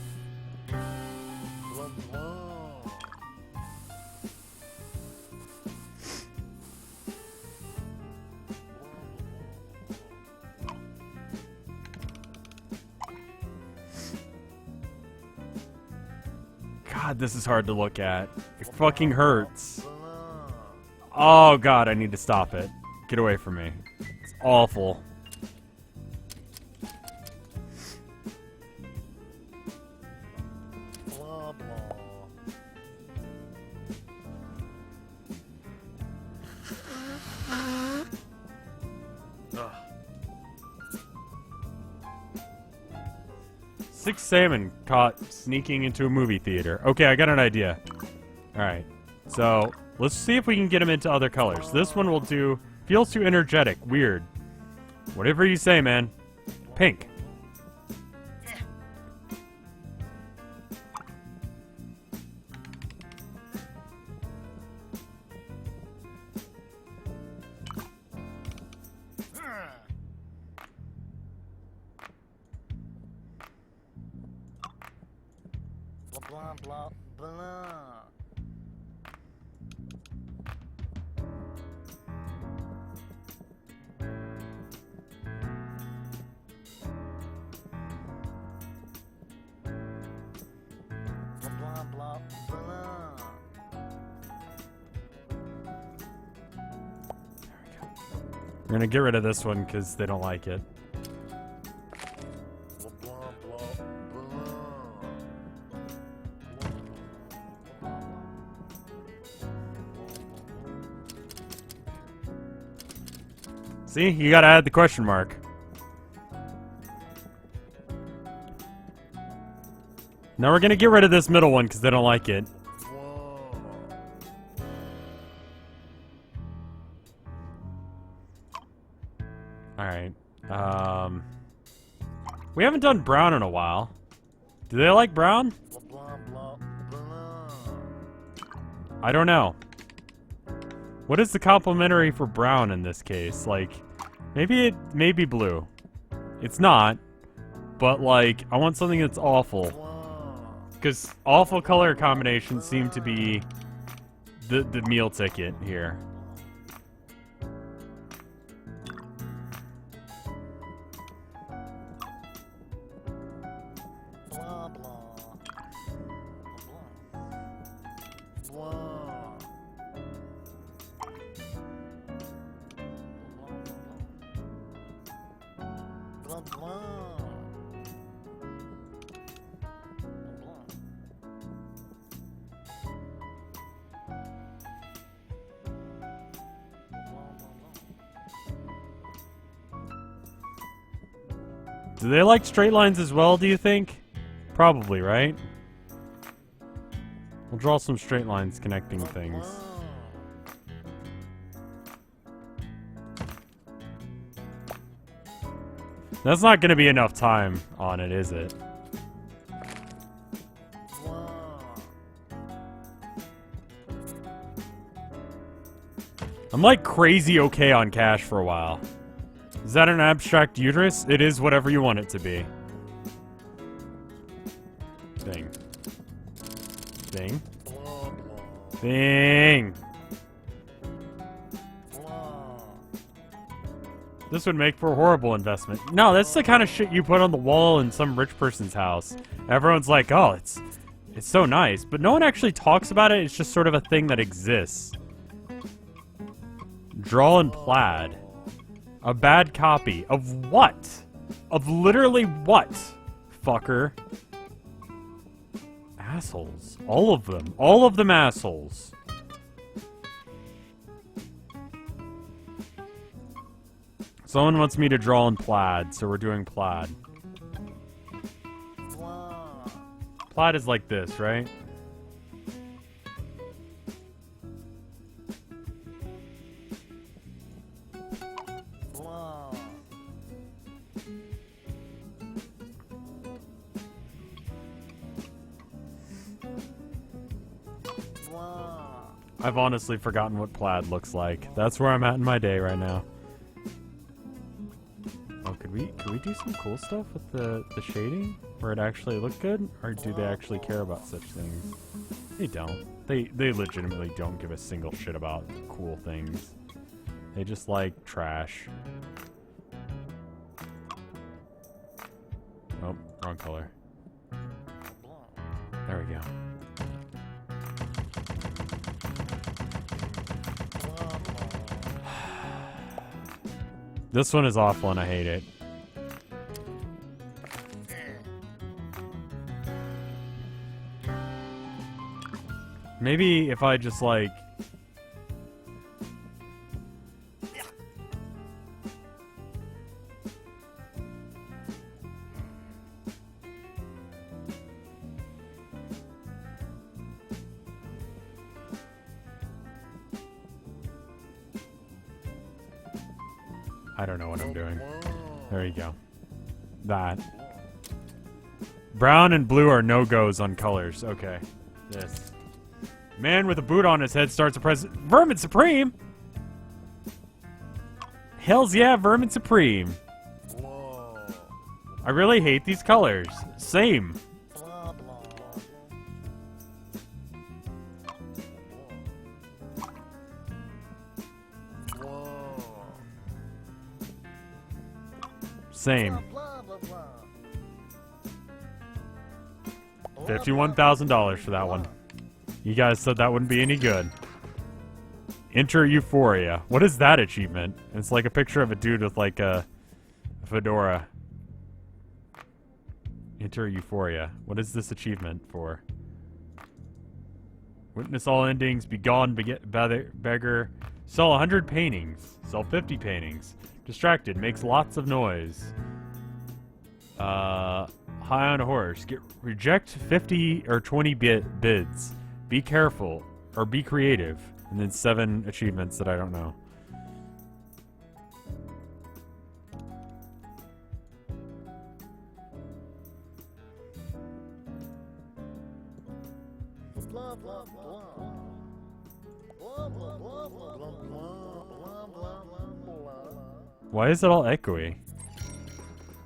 God, this is hard to look at. It fucking hurts. Oh god, I need to stop it. Get away from me. It's awful. Ugh. 6 salmon caught sneaking into a movie theater. Okay, I got an idea. Alright. So, let's see if we can get them into other colors. This one will do... Feels too energetic. Weird. Whatever you say, man. Pink. Blah, blah, blah. Blah, blah, blah. We're gonna get rid of this one because they don't like it. Blah, blah, blah. See? You gotta add the question mark. Now we're gonna get rid of this middle one because they don't like it. Alright. We haven't done brown in a while. Do they like brown? Blah, blah, blah. I don't know. What is the complementary for brown in this case? Like, maybe it may be blue. It's not. But, like, I want something that's awful. Because awful color combinations seem to be the meal ticket here. Blah, blah. Do they like straight lines as well, do you think? Probably, right? We'll draw some straight lines connecting things. That's not gonna be enough time on it, is it? I'm like crazy okay on cash for a while. Is that an abstract uterus? It is whatever you want it to be. Thing. Thing. Thing. This would make for a horrible investment. No, that's the kind of shit you put on the wall in some rich person's house. Everyone's like, oh, it's so nice. But no one actually talks about it. It's just sort of a thing that exists. Draw in plaid. A bad copy. Of what? Of literally what? Fucker. Assholes. All of them. All of them assholes. Someone wants me to draw in plaid, so we're doing plaid. Plaid is like this, right? I've honestly forgotten what plaid looks like. That's where I'm at in my day right now. Oh, could we do some cool stuff with the shading? Where it actually look good? Or do they actually care about such things? They don't. They legitimately don't give a single shit about cool things. They just like trash. Oh, wrong color. There we go. This one is awful and I hate it. Maybe if I just like... I don't know what I'm doing. There you go. That. Brown and blue are no-goes on colors. Okay. This. Man with a boot on his head starts a present. Vermin Supreme! Hells yeah, Vermin Supreme. I really hate these colors. Same. Same. $51,000 for that one. You guys said that wouldn't be any good. Enter Euphoria. What is that achievement? It's like a picture of a dude with like a fedora. Enter Euphoria. What is this achievement for? Witness all endings. Be gone, beggar. Sell 100 paintings. Sell 50 paintings. Distracted. Makes lots of noise. High on a horse. Reject 50 or 20 bids. Be careful. Or be creative. And then 7 achievements that I don't know. Why is it all echoey?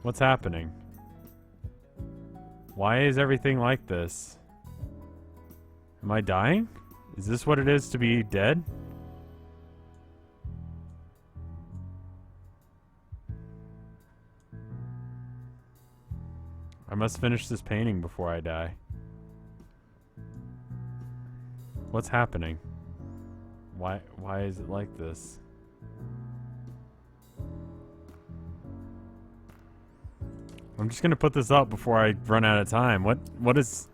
What's happening? Why is everything like this? Am I dying? Is this what it is to be dead? I must finish this painting before I die. What's happening? Why is it like this? I'm just gonna put this up before I run out of time. What is...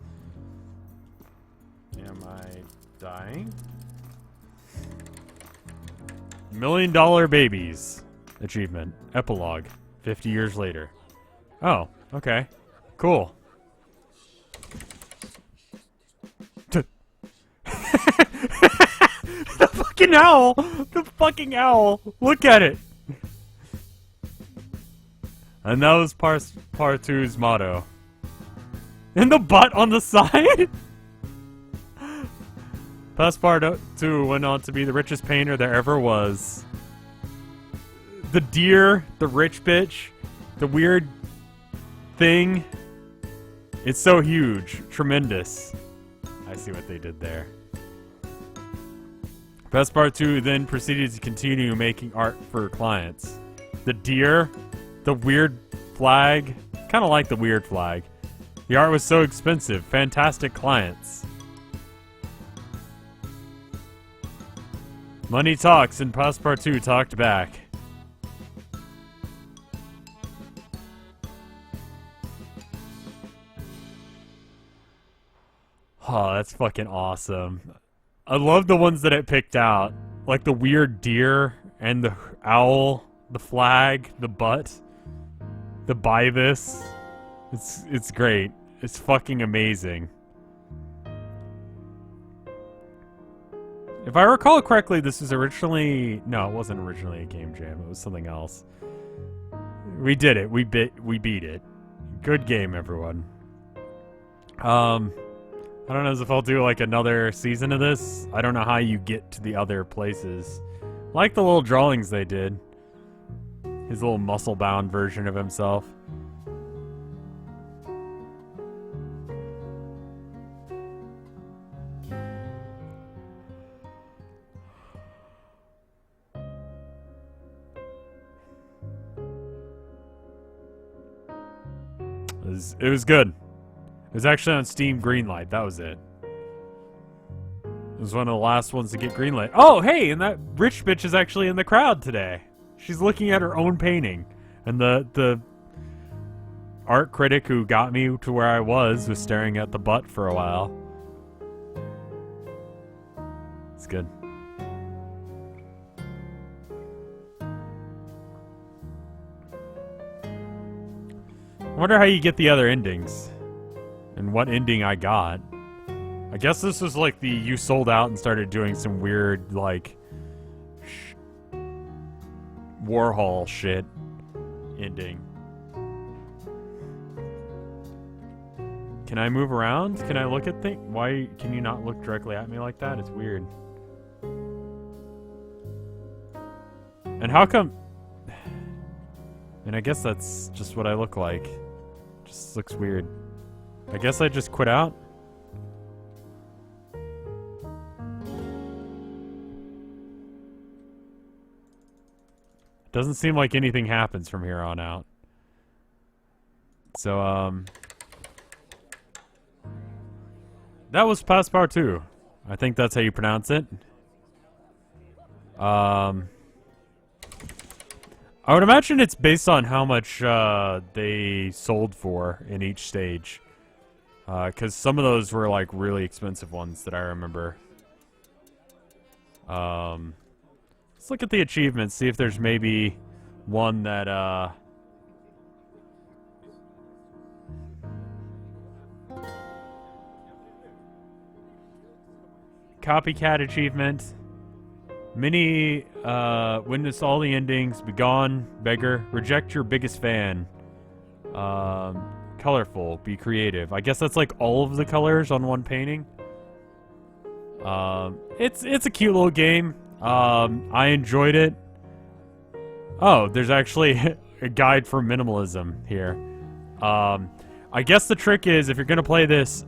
Am I dying? $1 Million Babies achievement. Epilogue. 50 years later. Oh, okay. Cool. The fucking owl! The fucking owl! Look at it! And that was Passpartout's motto. And the butt on the side? Passpartout went on to be the richest painter there ever was. The deer, the rich bitch, the weird thing. It's so huge. Tremendous. I see what they did there. Passpartout then proceeded to continue making art for clients. The deer, the weird flag, kind of like the weird flag. The art was so expensive. Fantastic clients. Money talks, and Passpartout talked back. Oh, that's fucking awesome. I love the ones that it picked out. Like the weird deer and the owl, the flag, the butt, the buy this. It's great. It's fucking amazing. If I recall correctly, this was originally... No, it wasn't originally a game jam. It was something else. We did it. We beat it. Good game, everyone. I don't know if I'll do like another season of this. I don't know how you get to the other places. Like the little drawings they did. His little muscle-bound version of himself. It was good. It was actually on Steam Greenlight. That was it. It was one of the last ones to get Greenlight. Oh, hey, and that rich bitch is actually in the crowd today. She's looking at her own painting. And the art critic who got me to where I was staring at the butt for a while. It's good. I wonder how you get the other endings. And what ending I got. I guess this was like the you sold out and started doing some weird, like, Warhol shit ending. Can I move around? Can I look at things? Why can you not look directly at me like that? It's weird. And how come... And I guess that's just what I look like. Just looks weird. I guess I just quit out. Doesn't seem like anything happens from here on out. So, that was Passpartout. I think that's how you pronounce it. I would imagine it's based on how much they sold for in each stage. Because some of those were like really expensive ones that I remember. Let's look at the achievements, see if there's maybe one that copycat achievement. Mini, witness all the endings, be gone, beggar, reject your biggest fan. Colorful, be creative. I guess that's like all of the colors on one painting. It's a cute little game. I enjoyed it. Oh, there's actually a guide for minimalism here. I guess the trick is, if you're gonna play this,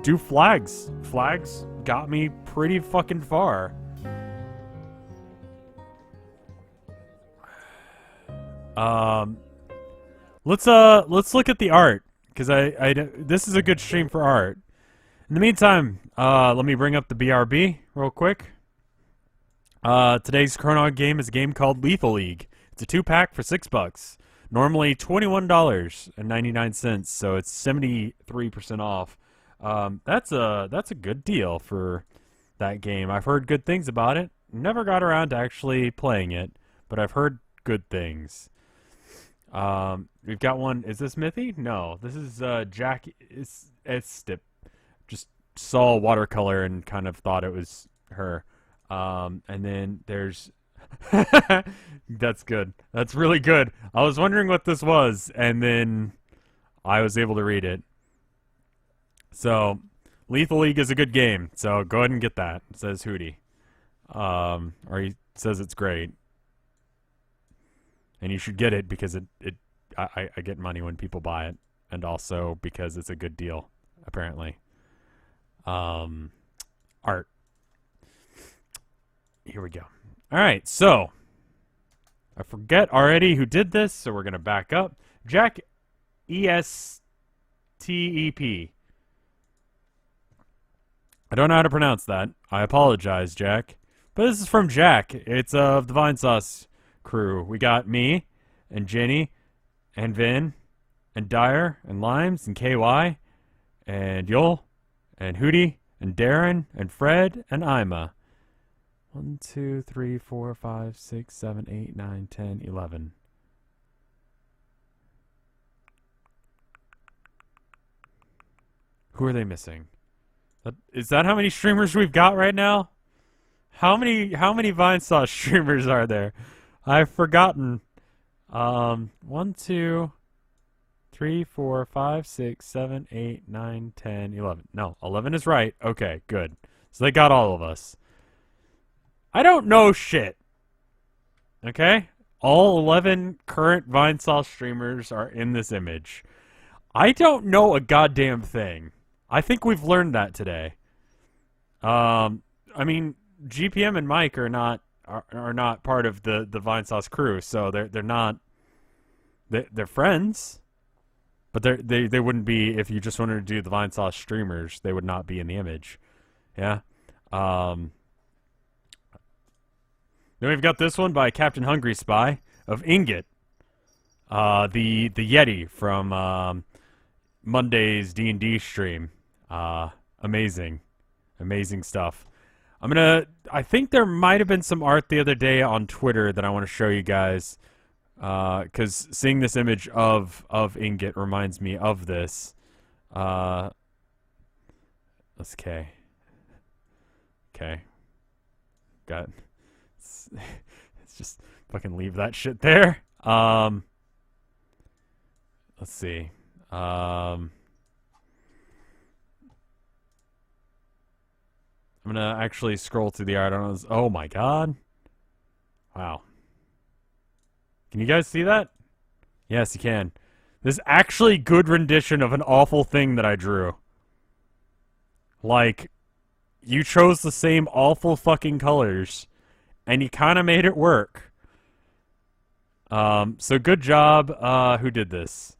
do flags. Flags got me pretty fucking far. Let's look at the art, because this is a good stream for art. In the meantime, let me bring up the BRB real quick. Today's Chronog game is a game called Lethal League. It's a 2-pack for $6. Normally $21.99, so it's 73% off. That's a good deal for that game. I've heard good things about it. Never got around to actually playing it, but I've heard good things. We've got one. Is this Mithy? No, this is Jack. It's Stip. Just saw watercolor and kind of thought it was her. And then there's. That's good. That's really good. I was wondering what this was, and then I was able to read it. So, Lethal League is a good game. So go ahead and get that. Says Hootie. Or he says it's great. And you should get it because I get money when people buy it, and also because it's a good deal, apparently. Art. Here we go. All right, so I forget already who did this, so we're gonna back up. Jack ESTEP. I don't know how to pronounce that. I apologize, Jack. But this is from Jack. It's of the Vinesauce crew. We got me, and Jenny, and Vin, and Dyer, and Limes, and KY, and Yol, and Hootie, and Darren, and Fred, and Ima. 1, 2, 3, 4, 5, 6, 7, 8, 9, 10, 11. Who are they missing? Is that how many streamers we've got right now? How many Vinesauce streamers are there? I've forgotten. 1, 2, 3, 4, 5, 6, 7, 8, 9, 10, 11. No, 11 is right. Okay, good. So they got all of us. I don't know shit. Okay? All 11 current Vinesauce streamers are in this image. I don't know a goddamn thing. I think we've learned that today. I mean, GPM and Mike are not part of the Vinesauce crew, so they're not. They're friends, but they wouldn't be if you just wanted to do the Vinesauce streamers. They would not be in the image. Yeah. Then we've got this one by Captain Hungry Spy of Ingot, the Yeti from Monday's D&D stream. Amazing stuff. I think there might have been some art the other day on Twitter that I want to show you guys, because seeing this image of Ingot reminds me of this. Let's okay. Got. Let's just fucking leave that shit there. Let's see. I'm gonna actually scroll through the art on this. Oh my god. Wow. Can you guys see that? Yes, you can. This is actually good rendition of an awful thing that I drew. Like, you chose the same awful fucking colors, and you kind of made it work. So good job. Who did this?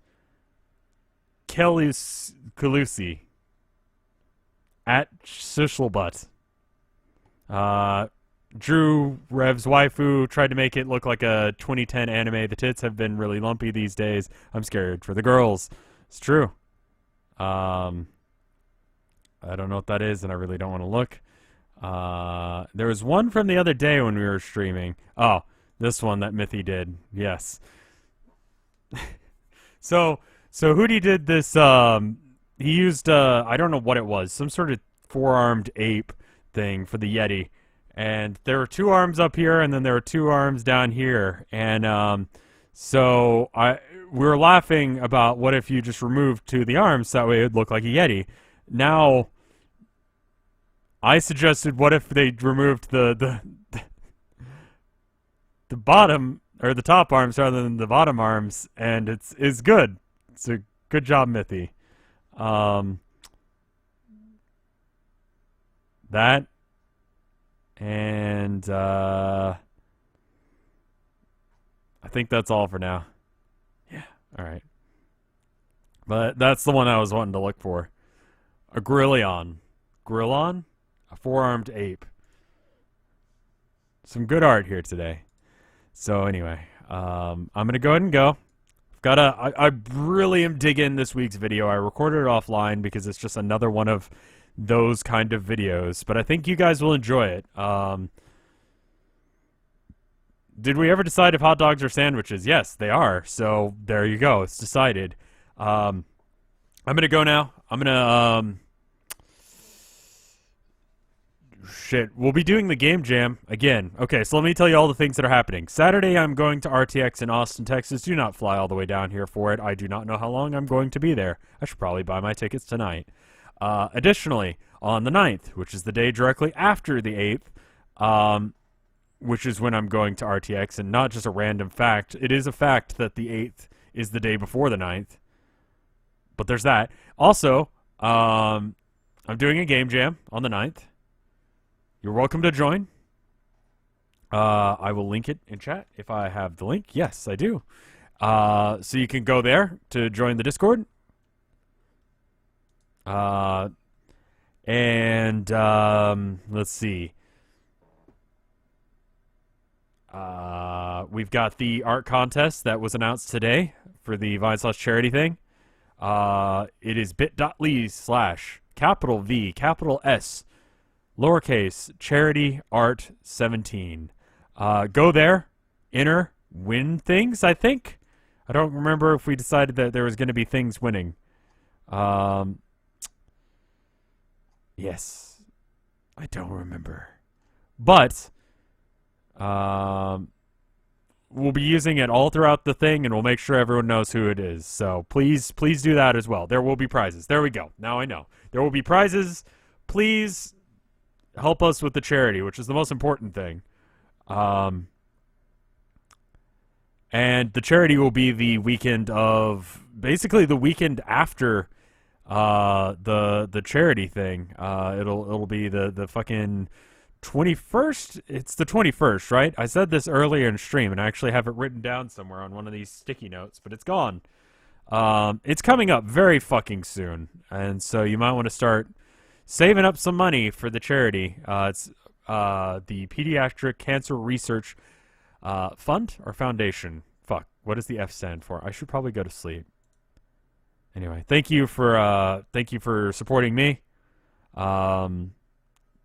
Kalusi. At Shishlbutt. Drew Rev's Waifu, tried to make it look like a 2010 anime. The tits have been really lumpy these days. I'm scared for the girls. It's true. I don't know what that is, and I really don't want to look. There was one from the other day when we were streaming. Oh, this one that Mithy did. Yes. So Hootie did this. He used I don't know what it was, some sort of four-armed ape thing for the Yeti, and there were two arms up here, and then there were two arms down here, and so we were laughing about what if you just removed two of the arms, that way it would look like a Yeti. Now, I suggested what if they removed the bottom or the top arms rather than the bottom arms, and it's good. It's a good job, Mithy. That and I think that's all for now. Yeah, all right. But that's the one I was wanting to look for. A Grillon. Grillon? A four-armed ape. Some good art here today. So anyway, I'm going to go ahead and go. I really am digging this week's video. I recorded it offline because it's just another one of those kind of videos, but I think you guys will enjoy it. Did we ever decide if hot dogs are sandwiches? Yes, they are. So there you go. It's decided. I'm gonna go now. I'm gonna shit. We'll be doing the game jam again. Okay, so let me tell you all the things that are happening. Saturday, I'm going to RTX in Austin, Texas. Do not fly all the way down here for it. I do not know how long I'm going to be there. I should probably buy my tickets tonight. Additionally, on the 9th, which is the day directly after the 8th, which is when I'm going to RTX, and not just a random fact. It is a fact that the 8th is the day before the 9th. But there's that. Also, I'm doing a game jam on the 9th. You're welcome to join. I will link it in chat if I have the link. Yes, I do. So you can go there to join the Discord. And let's see. We've got the art contest that was announced today for the Vinesauce charity thing. It is bit.ly/capital V, capital S, lowercase, charity art 17. Go there, enter, win things, I think. I don't remember if we decided that there was going to be things winning. Yes. I don't remember. But, we'll be using it all throughout the thing, and we'll make sure everyone knows who it is. So please do that as well. There will be prizes. There we go. Now I know. There will be prizes. Please help us with the charity, which is the most important thing. And the charity will be the weekend of, basically the weekend after the charity thing. It'll be the fucking 21st. It's the 21st, right? I said this earlier in stream, and I actually have it written down somewhere on one of these sticky notes, but it's gone. It's coming up very fucking soon, and so you might want to start saving up some money for the charity. It's the Pediatric Cancer Research Fund or Foundation. Fuck, what does the F stand for? I should probably go to sleep. Anyway, thank you for supporting me.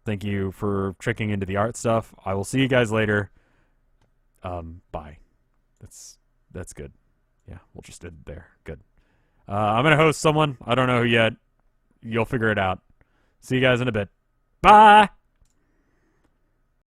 Thank you for checking into the art stuff. I will see you guys later. Bye. That's good. Yeah, we'll just end it there. Good. I'm gonna host someone. I don't know who yet. You'll figure it out. See you guys in a bit. Bye!